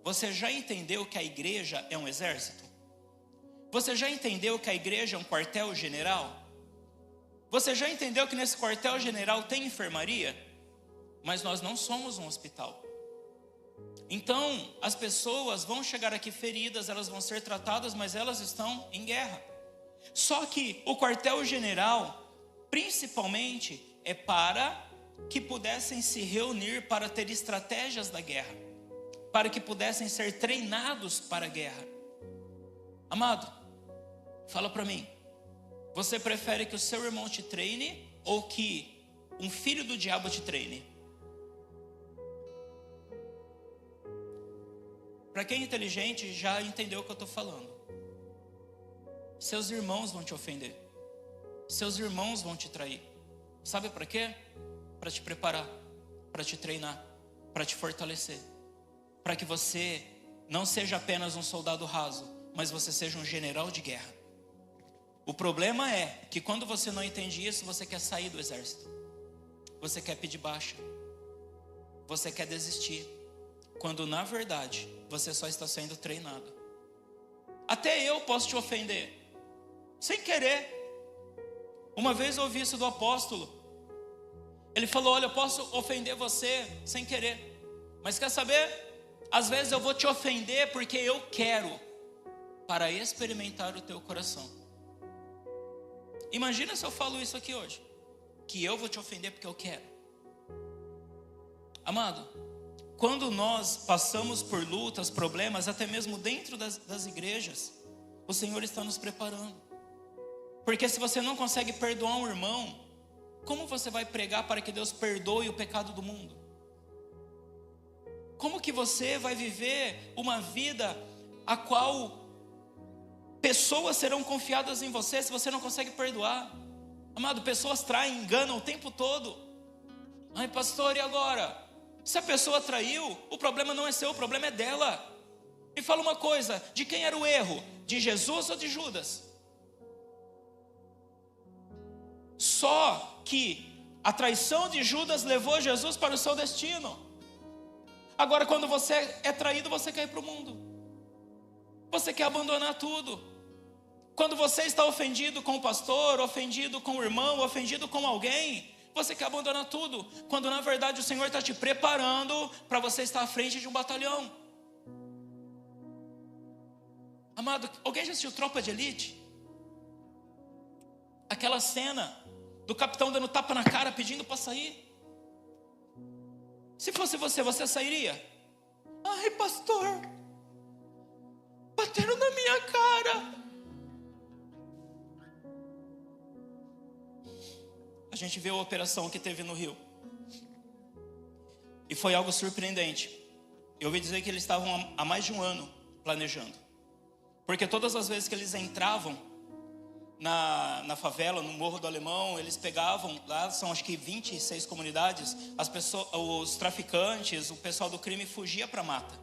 Você já entendeu que a igreja é um exército? Você já entendeu que a igreja é um quartel-general? Você já entendeu que nesse quartel-general tem enfermaria? Mas nós não somos um hospital. Então, as pessoas vão chegar aqui feridas, elas vão ser tratadas, mas elas estão em guerra. Só que o quartel-general, principalmente, é para que pudessem se reunir para ter estratégias da guerra, para que pudessem ser treinados para a guerra. Amado, fala para mim, você prefere que o seu irmão te treine ou que um filho do diabo te treine? Para quem é inteligente já entendeu o que eu estou falando. Seus irmãos vão te ofender, seus irmãos vão te trair. Sabe para quê? Para te preparar, para te treinar, para te fortalecer, para que você não seja apenas um soldado raso, mas você seja um general de guerra. O problema é que quando você não entende isso, você quer sair do exército, você quer pedir baixa, você quer desistir, quando na verdade você só está sendo treinado. Até eu posso te ofender, sem querer. Uma vez eu ouvi isso do apóstolo. Ele falou: olha, eu posso ofender você sem querer, mas quer saber? Às vezes eu vou te ofender porque eu quero, para experimentar o teu coração. Imagina se eu falo isso aqui hoje, que eu vou te ofender porque eu quero. Amado, quando nós passamos por lutas, problemas, até mesmo dentro das igrejas, o Senhor está nos preparando. Porque se você não consegue perdoar um irmão, como você vai pregar para que Deus perdoe o pecado do mundo? Como que você vai viver uma vida a qual pessoas serão confiadas em você se você não consegue perdoar? Amado, pessoas traem, enganam o tempo todo. Ai, pastor, e agora? Se a pessoa traiu, o problema não é seu, o problema é dela. Me fala uma coisa, de quem era o erro? De Jesus ou de Judas? Só que a traição de Judas levou Jesus para o seu destino. Agora, quando você é traído, você quer ir para o mundo, você quer abandonar tudo. Quando você está ofendido com o pastor, ofendido com o irmão, ofendido com alguém, você quer abandonar tudo, quando na verdade o Senhor está te preparando para você estar à frente de um batalhão. Amado, alguém já assistiu Tropa de Elite? Aquela cena do capitão dando tapa na cara, pedindo para sair. Se fosse você sairia? Ai, pastor, bateram na minha cara. A gente viu a operação que teve no Rio. E foi algo surpreendente. Eu ouvi dizer que eles estavam há mais de um ano planejando. Porque todas as vezes que eles entravam na favela, no Morro do Alemão, eles pegavam, lá são acho que 26 comunidades, as pessoas, os traficantes, o pessoal do crime fugia para a mata.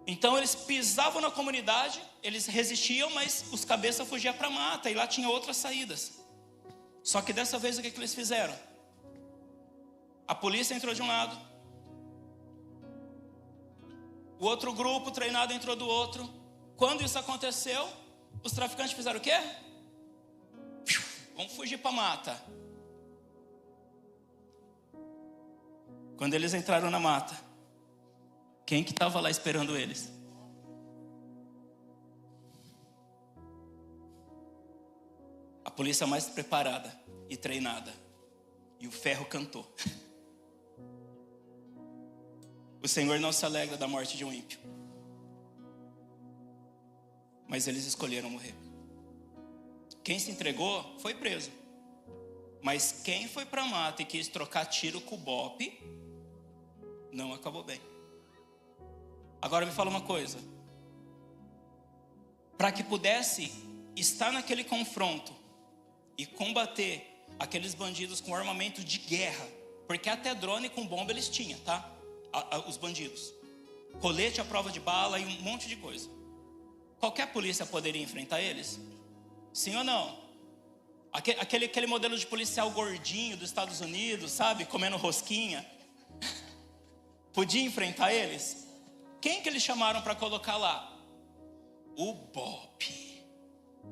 Então eles pisavam na comunidade, eles resistiam, mas os cabeças fugiam para a mata, e lá tinha outras saídas. Só que dessa vez o que eles fizeram? A polícia entrou de um lado, o outro grupo treinado entrou do outro. Quando isso aconteceu, os traficantes fizeram o quê? Vamos fugir para a mata. Quando eles entraram na mata, quem que estava lá esperando eles? A polícia mais preparada e treinada. E o ferro cantou. O Senhor não se alegra da morte de um ímpio, mas eles escolheram morrer. Quem se entregou foi preso, mas quem foi para a mata e quis trocar tiro com o bope, não acabou bem. Agora me fala uma coisa. Para que pudesse estar naquele confronto e combater aqueles bandidos com armamento de guerra, porque até drone com bomba eles tinham, tá? Os bandidos, colete à prova de bala e um monte de coisa. Qualquer polícia poderia enfrentar eles? Sim ou não? Aquele modelo de policial gordinho dos Estados Unidos, sabe? Comendo rosquinha. Podia enfrentar eles? Quem que eles chamaram para colocar lá? O BOPE.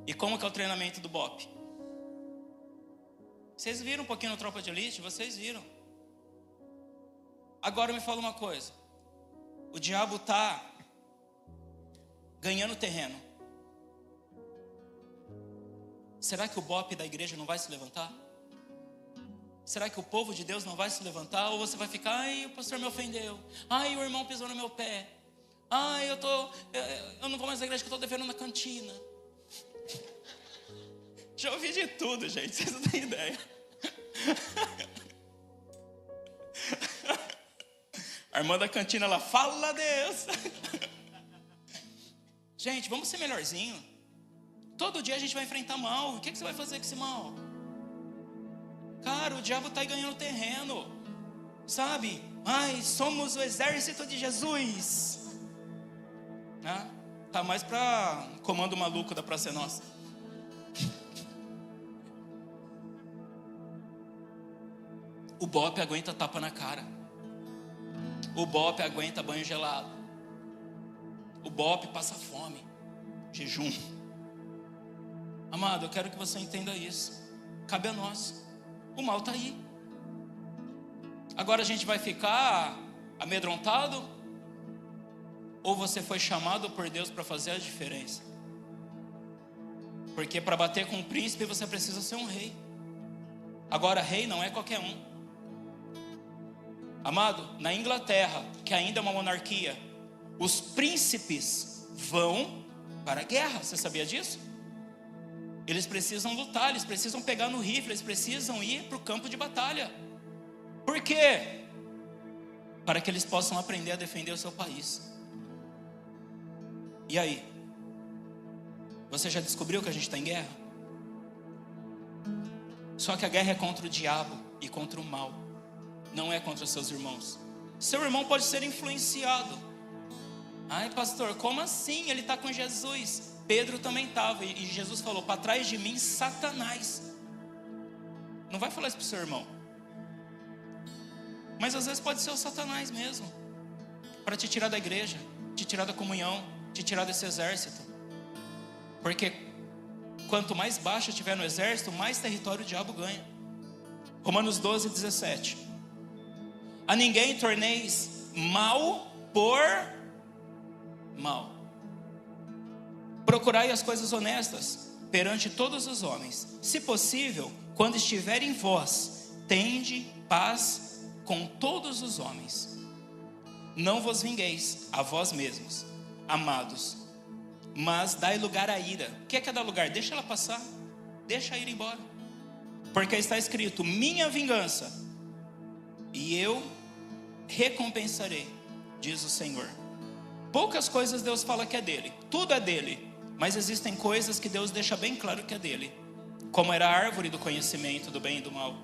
E como que é o treinamento do BOPE? Vocês viram um pouquinho no Tropa de Elite? Vocês viram. Agora me fala uma coisa. O diabo está ganhando terreno. Será que o BOPE da igreja não vai se levantar? Será que o povo de Deus não vai se levantar? Ou você vai ficar, ai, o pastor me ofendeu. Ai, o irmão pisou no meu pé. Ai, eu não vou mais à igreja que eu estou devendo na cantina. Já ouvi de tudo, gente, vocês não têm ideia. A irmã da cantina, ela fala Deus. Gente, vamos ser melhorzinho. Todo dia a gente vai enfrentar mal. O que você vai fazer com esse mal? Cara, o diabo está aí ganhando terreno. Sabe? Ai, somos o exército de Jesus. Tá mais para comando maluco da Praça Nossa. O BOPE aguenta tapa na cara. O BOPE aguenta banho gelado. O BOPE passa fome, jejum. Amado, eu quero que você entenda isso. Cabe a nós. O mal está aí. Agora a gente vai ficar amedrontado? Ou você foi chamado por Deus para fazer a diferença? Porque para bater com um príncipe você precisa ser um rei. Agora rei não é qualquer um. Amado, na Inglaterra, que ainda é uma monarquia, os príncipes vão para a guerra. Você sabia disso? Eles precisam lutar, eles precisam pegar no rifle, eles precisam ir para o campo de batalha. Por quê? Para que eles possam aprender a defender o seu país. E aí? Você já descobriu que a gente está em guerra? Só que a guerra é contra o diabo e contra o mal. Não é contra seus irmãos. Seu irmão pode ser influenciado. Ai, pastor, como assim? Ele está com Jesus. Pedro também estava. E Jesus falou, para trás de mim, Satanás. Não vai falar isso para o seu irmão. Mas às vezes pode ser o Satanás mesmo. Para te tirar da igreja, te tirar da comunhão, te tirar desse exército. Porque quanto mais baixo estiver no exército, mais território o diabo ganha. Romanos 12, 17. A ninguém torneis mal por mal. Procurai as coisas honestas perante todos os homens. Se possível, quando estiver em vós, tende paz com todos os homens. Não vos vingueis a vós mesmos, amados, mas dai lugar à ira. O que é dar lugar? Deixa ela passar, deixa a ira embora. Porque está escrito: minha vingança, e eu recompensarei, diz o Senhor. Poucas coisas Deus fala que é dele, tudo é dele, mas existem coisas que Deus deixa bem claro que é dele, como era a árvore do conhecimento do bem e do mal.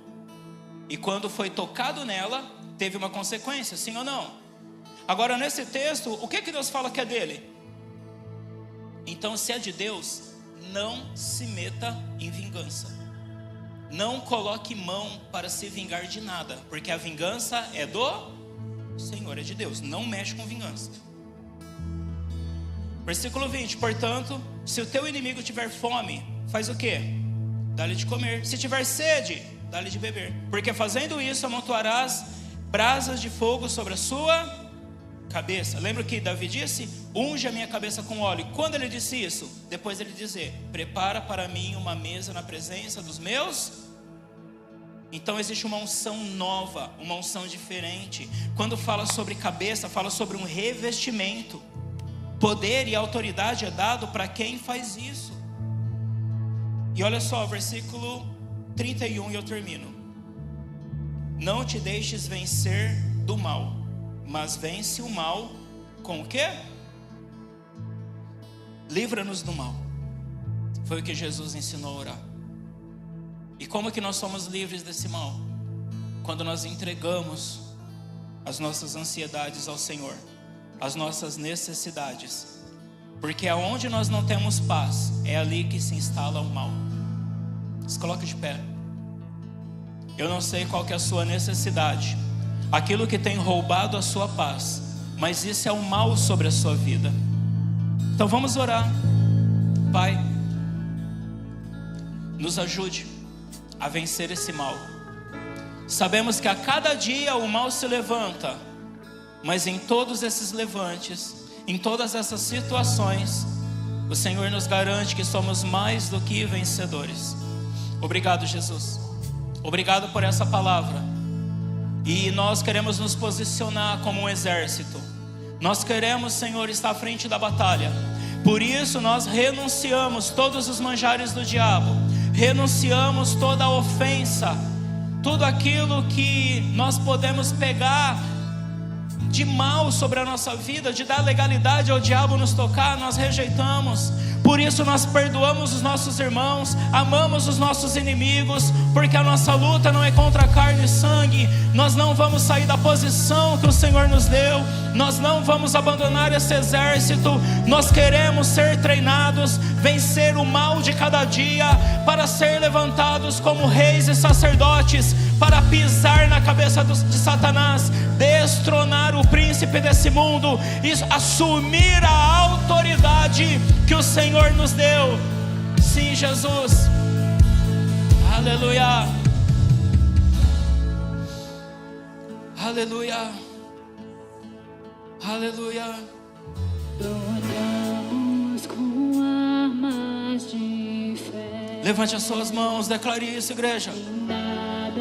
E quando foi tocado nela, teve uma consequência, sim ou não? Agora nesse texto, o que Deus fala que é dele? Então, se é de Deus, não se meta em vingança. Não coloque mão para se vingar de nada, porque a vingança é do Senhor, é de Deus. Não mexe com vingança. Versículo 20. Portanto, se o teu inimigo tiver fome, faz o quê? Dá-lhe de comer. Se tiver sede, dá-lhe de beber. Porque fazendo isso, amontoarás brasas de fogo sobre a sua cabeça. Lembra que Davi disse: unge a minha cabeça com óleo. Quando ele disse isso? Depois ele dizer: prepara para mim uma mesa na presença dos meus. Então existe uma unção nova, uma unção diferente. Quando fala sobre cabeça, fala sobre um revestimento. Poder e autoridade é dado para quem faz isso. E olha só, versículo 31, e eu termino. Não te deixes vencer do mal, mas vence o mal com o quê? Livra-nos do mal. Foi o que Jesus ensinou a orar. E como que nós somos livres desse mal? Quando nós entregamos as nossas ansiedades ao Senhor, as nossas necessidades. Porque aonde nós não temos paz, é ali que se instala o mal. Se coloque de pé. Eu não sei qual que é a sua necessidade, aquilo que tem roubado a sua paz, mas isso é um mal sobre a sua vida. Então vamos orar. Pai, nos ajude a vencer esse mal. Sabemos que a cada dia o mal se levanta, mas em todos esses levantes, em todas essas situações, o Senhor nos garante que somos mais do que vencedores. Obrigado, Jesus. Obrigado por essa palavra. E nós queremos nos posicionar como um exército. Nós queremos, Senhor, estar à frente da batalha. Por isso nós renunciamos todos os manjares do diabo. Renunciamos toda a ofensa, tudo aquilo que nós podemos pegar de mal sobre a nossa vida, de dar legalidade ao diabo nos tocar, nós rejeitamos. Por isso nós perdoamos os nossos irmãos, amamos os nossos inimigos, porque a nossa luta não é contra carne e sangue. Nós não vamos sair da posição que o Senhor nos deu, nós não vamos abandonar esse exército. Nós queremos ser treinados, vencer o mal de cada dia, para ser levantados como reis e sacerdotes, para pisar na cabeça de Satanás, destronar o príncipe desse mundo e assumir a autoridade que o Senhor nos deu. Sim, Jesus. Aleluia. Aleluia. Aleluia. Oramos com armas de fé. Levante as suas mãos, declare isso, igreja. Nada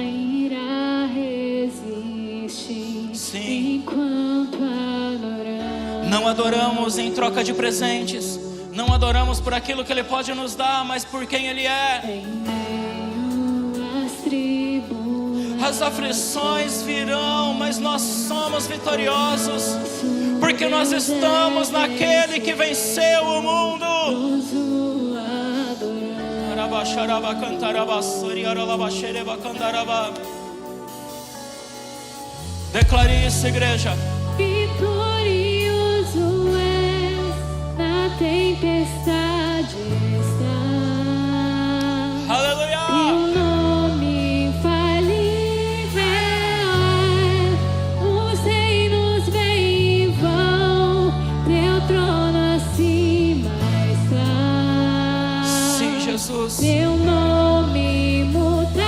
irá resistir. Sim. Enquanto adoramos. Não adoramos em troca de presentes, não adoramos por aquilo que Ele pode nos dar, mas por quem Ele é. Em meio às tribulações, As aflições virão, mas nós somos vitoriosos, porque nós estamos naquele que venceu o mundo. nós o adoramos. Declare isso, igreja. Vitorioso és, na tempestade está. Aleluia. Teu nome infalível, os reinos vêm e vão, teu trono acima está. Sim, Jesus. Teu nome imutável,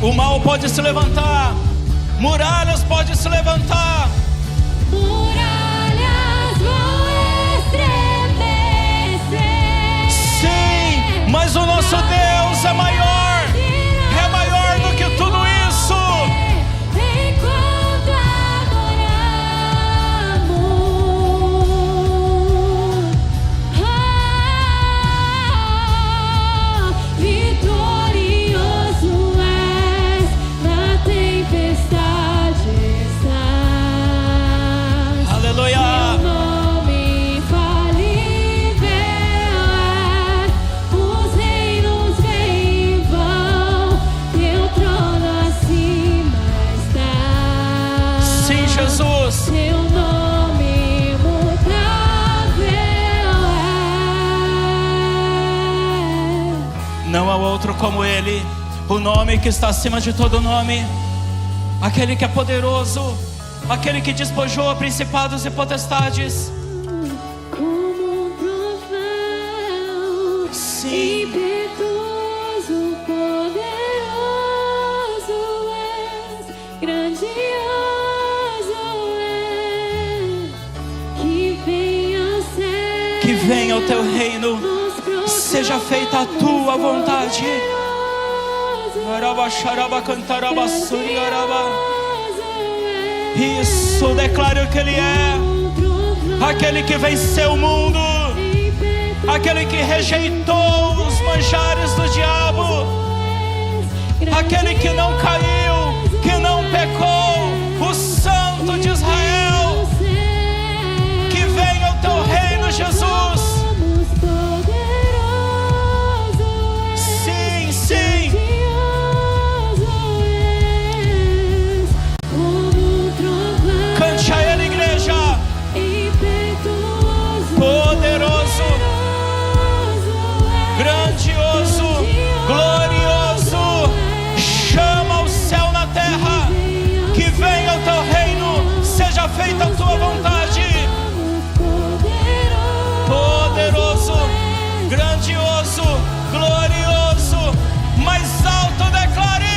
O mal pode se levantar, muralhas podem se levantar. Muralhas vão estremecer. Sim, mas o nosso Deus é maior do que tudo isso. Enquanto adoramos, vitorioso és, na tempestade estás. Aleluia. Teu nome infalível é, os reinos vêm e vão, teu trono acima está. Sim, Jesus. Teu nome imutável é. Não há outro como Ele, o nome que está acima de todo nome, aquele que é poderoso, aquele que despojou principados e potestades. Como um trovão, Sim. impetuoso, poderoso és, grandioso és, que venha ao céu, Que venha o teu reino, nos proclama seja feita a tua vontade. poderoso Araba, xaraba, cantaraba, suri, araba. és. Isso, declaro que Ele é aquele que venceu o mundo, aquele que rejeitou os manjares do diabo, aquele que não caiu, que não pecou, o Santo de Israel. Que venha o teu reino, Jesus. Sim, sim. Cante a Ele, igreja. Poderoso, grandioso, glorioso. Chama o céu na terra. Que venha o teu reino, seja feita a tua vontade. Poderoso, grandioso, glorioso. Mais alto declare.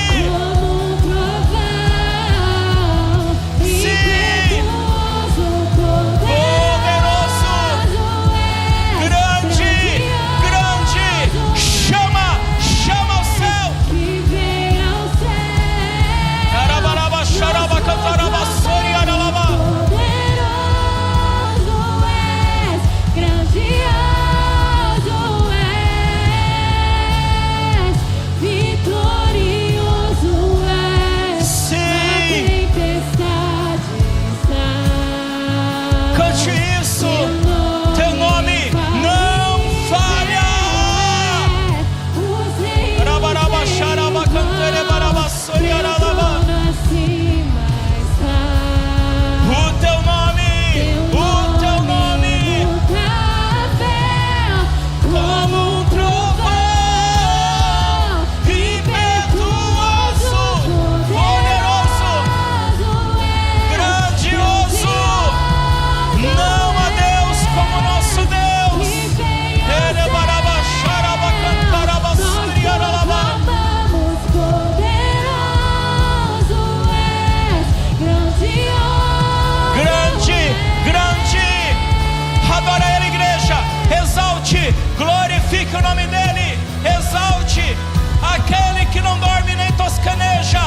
Glorifique o nome dele, exalte aquele que não dorme nem toscaneja,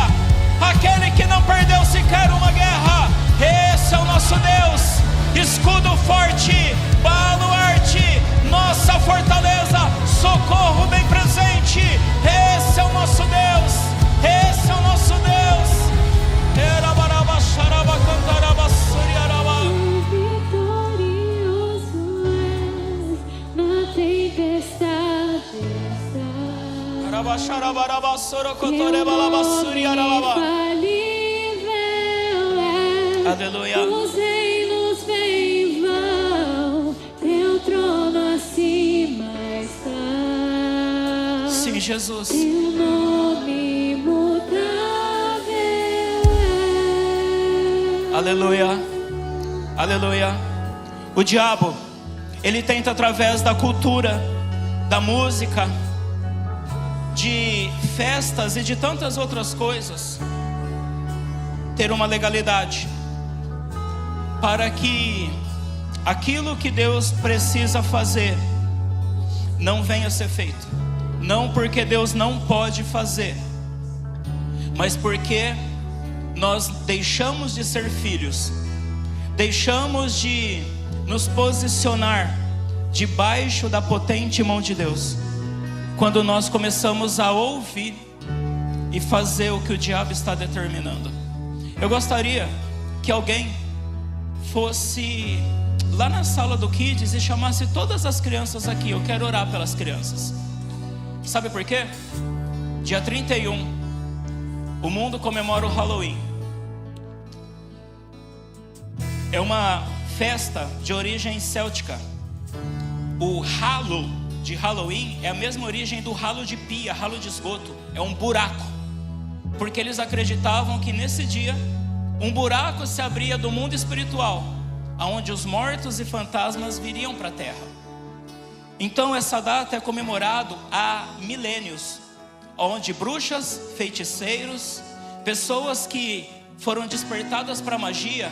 aquele que não perdeu sequer uma guerra. Esse é o nosso Deus, escudo forte, baluarte, nossa fortaleza, socorro bem presente. Esse é o nosso Deus, esse é o nosso Deus. Erabaraba, xaraba, cantaraba, suriaraba. Xarabaraba, sorocotoreba, laba, suriaraba. Aleluia. Os reinos vêm e vão, teu trono acima está. Sim, Jesus. Teu nome imutável é. Aleluia. Aleluia. O diabo, ele tenta através da cultura, da música, de festas e de tantas outras coisas ter uma legalidade, para que aquilo que Deus precisa fazer não venha a ser feito. Não porque Deus não pode fazer, mas porque nós deixamos de ser filhos, deixamos de nos posicionar debaixo da potente mão de Deus, quando nós começamos a ouvir e fazer o que o diabo está determinando. Eu gostaria que alguém fosse lá na sala do Kids e chamasse todas as crianças aqui. Eu quero orar pelas crianças. Sabe por quê? Dia 31, o mundo comemora o Halloween. É uma festa de origem céltica. O ralo de Halloween é a mesma origem do ralo de pia, ralo de esgoto. É um buraco, porque eles acreditavam que nesse dia um buraco se abria do mundo espiritual, aonde os mortos e fantasmas viriam para a terra. Então essa data é comemorado há milênios, onde bruxas, feiticeiros, pessoas que foram despertadas para a magia,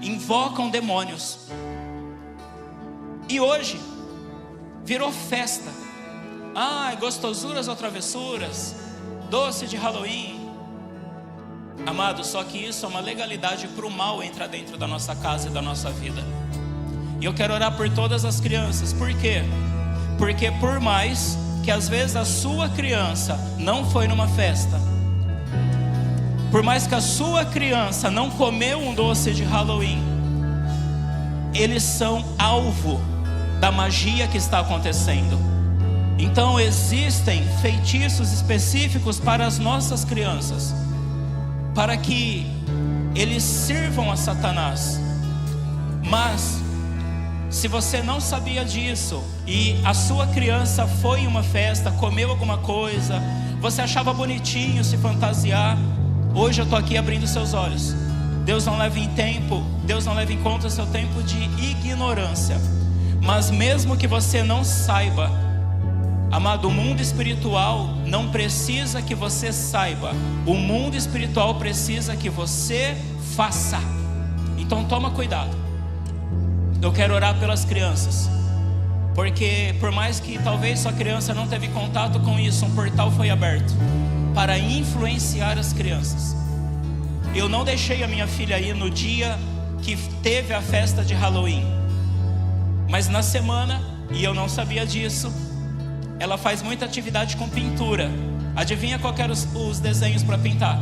invocam demônios. E hoje virou festa. Gostosuras ou travessuras, doce de Halloween. Amado, só que isso é uma legalidade para o mal entrar dentro da nossa casa e da nossa vida. E eu quero orar por todas as crianças. Por quê? Porque por mais que às vezes a sua criança não foi numa festa, por mais que a sua criança não comeu um doce de Halloween, eles são alvo da magia que está acontecendo. Então existem feitiços específicos para as nossas crianças, para que eles sirvam a Satanás. Mas se você não sabia disso e a sua criança foi em uma festa, comeu alguma coisa, você achava bonitinho se fantasiar, hoje eu estou aqui abrindo seus olhos. Deus não leva em conta o seu tempo de ignorância. Mas mesmo que você não saiba, amado, o mundo espiritual não precisa que você saiba. O mundo espiritual precisa que você faça. Então toma cuidado. Eu quero orar pelas crianças, porque por mais que talvez sua criança não teve contato com isso, um portal foi aberto para influenciar as crianças. Eu não deixei a minha filha ir no dia que teve a festa de Halloween, mas na semana, e eu não sabia disso, ela faz muita atividade com pintura. Adivinha qual eram os desenhos para pintar?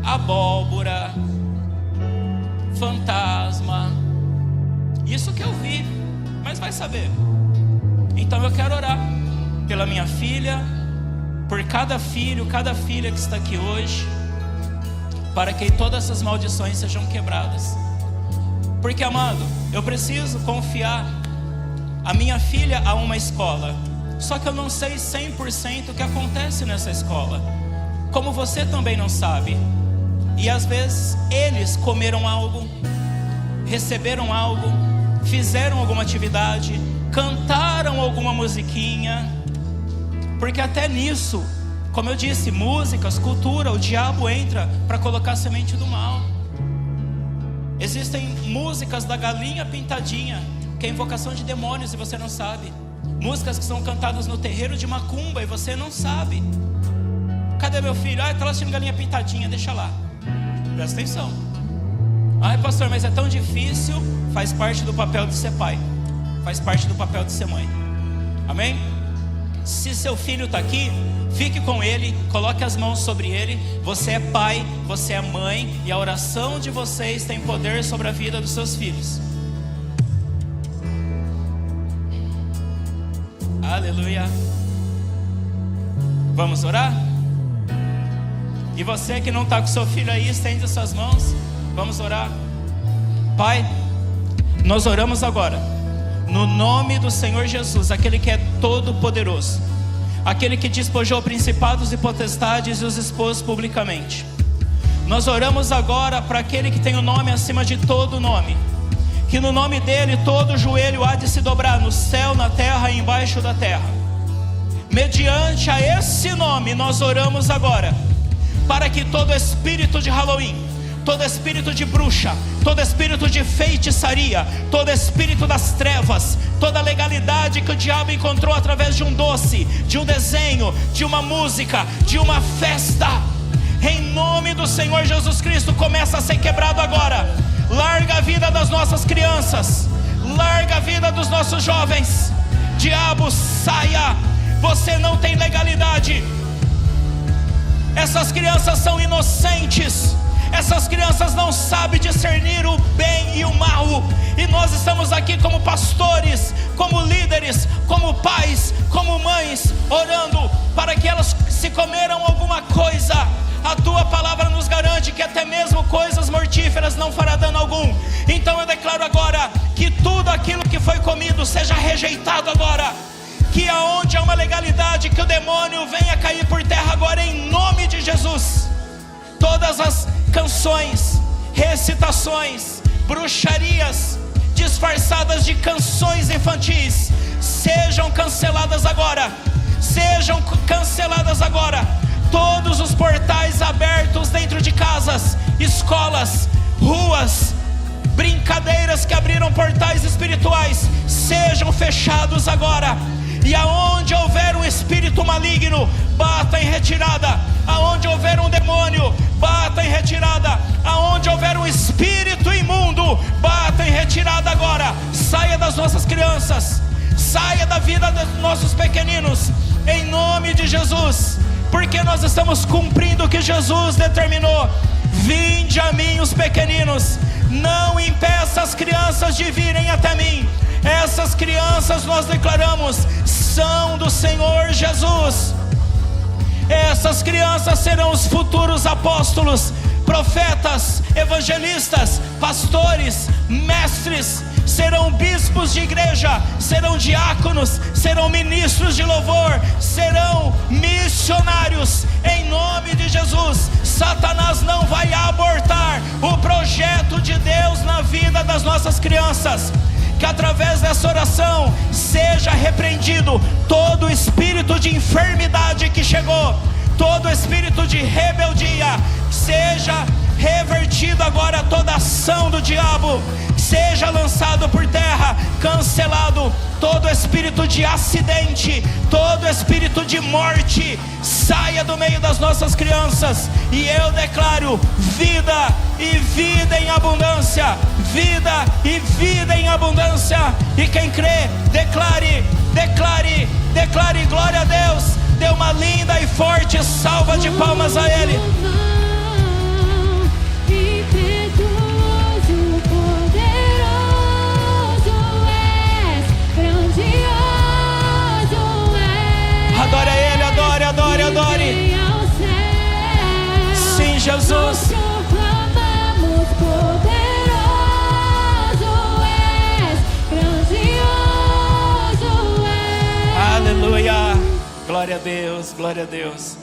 Abóbora, fantasma. Isso que eu vi, mas vai saber. Então eu quero orar pela minha filha, por cada filho, cada filha que está aqui hoje, para que todas essas maldições sejam quebradas. Porque, amado, eu preciso confiar a minha filha a uma escola, só que eu não sei 100% o que acontece nessa escola, como você também não sabe. E às vezes eles comeram algo, receberam algo, fizeram alguma atividade, cantaram alguma musiquinha, porque até nisso, como eu disse, músicas, cultura, o diabo entra para colocar a semente do mal. Existem músicas da galinha pintadinha, que é invocação de demônios e você não sabe. Músicas que são cantadas no terreiro de macumba e você não sabe. Cadê meu filho? Está lá assistindo galinha pintadinha, deixa lá. Presta atenção. Pastor, mas é tão difícil. Faz parte do papel de ser pai, faz parte do papel de ser mãe. Amém? Se seu filho está aqui, fique com ele, coloque as mãos sobre ele. Você é pai, você é mãe, e a oração de vocês tem poder sobre a vida dos seus filhos. Aleluia. Vamos orar? E você que não está com seu filho aí, estende as suas mãos. Vamos orar. Pai, nós oramos agora no nome do Senhor Jesus, aquele que é todo poderoso, aquele que despojou principados e potestades e os expôs publicamente. Nós oramos agora para aquele que tem o nome acima de todo nome, que no nome dele todo joelho há de se dobrar, no céu, na terra e embaixo da terra. mediante a esse nome, nós oramos agora, para que todo espírito de Halloween, todo espírito de bruxa, todo espírito de feitiçaria, todo espírito das trevas, toda legalidade que o diabo encontrou através de um doce, de um desenho, de uma música, de uma festa, em nome do Senhor Jesus Cristo, começa a ser quebrado agora. Larga a vida das nossas crianças, larga a vida dos nossos jovens. Diabo, saia, você não tem legalidade. Essas crianças são inocentes, essas crianças não sabem discernir o bem e o mal, e nós estamos aqui como pastores, como líderes, como pais, como mães, orando para que elas, se comeram alguma coisa, a tua palavra nos garante que até mesmo coisas mortíferas não fará dano algum. Então eu declaro agora que tudo aquilo que foi comido seja rejeitado agora, que aonde há uma legalidade, que o demônio venha cair por terra agora, em nome de Jesus. Todas as canções, recitações, bruxarias disfarçadas de canções infantis sejam canceladas agora, sejam canceladas agora. Todos os portais abertos dentro de casas, escolas, ruas, brincadeiras que abriram portais espirituais, sejam fechados agora. E aonde houver um espírito maligno, bata em retirada. Aonde houver um demônio, bata em retirada. Aonde houver um espírito imundo, bata em retirada agora. Saia das nossas crianças, saia da vida dos nossos pequeninos, em nome de Jesus, porque nós estamos cumprindo o que Jesus determinou. Vinde a mim os pequeninos, não impeça as crianças de virem até mim. Essas crianças, nós declaramos, são do Senhor Jesus. Essas crianças serão os futuros apóstolos, profetas, evangelistas, pastores, mestres, serão bispos de igreja, serão diáconos, serão ministros de louvor, serão missionários, em nome de Jesus. Satanás não vai abortar o projeto de Deus na vida das nossas crianças. Que através dessa oração seja repreendido todo espírito de enfermidade que chegou, todo espírito de rebeldia, seja revertido agora toda ação do diabo, seja lançado por terra, cancelado todo espírito de acidente, todo espírito de morte, saia do meio das nossas crianças. E eu declaro vida e vida em abundância, vida e vida em abundância. E quem crê, declare, declare, declare glória a Deus. Dê uma linda e forte salva de palmas a Ele. Adore a Ele, adore, adore, adore. Sim, Jesus. Aleluia. Glória a Deus, glória a Deus.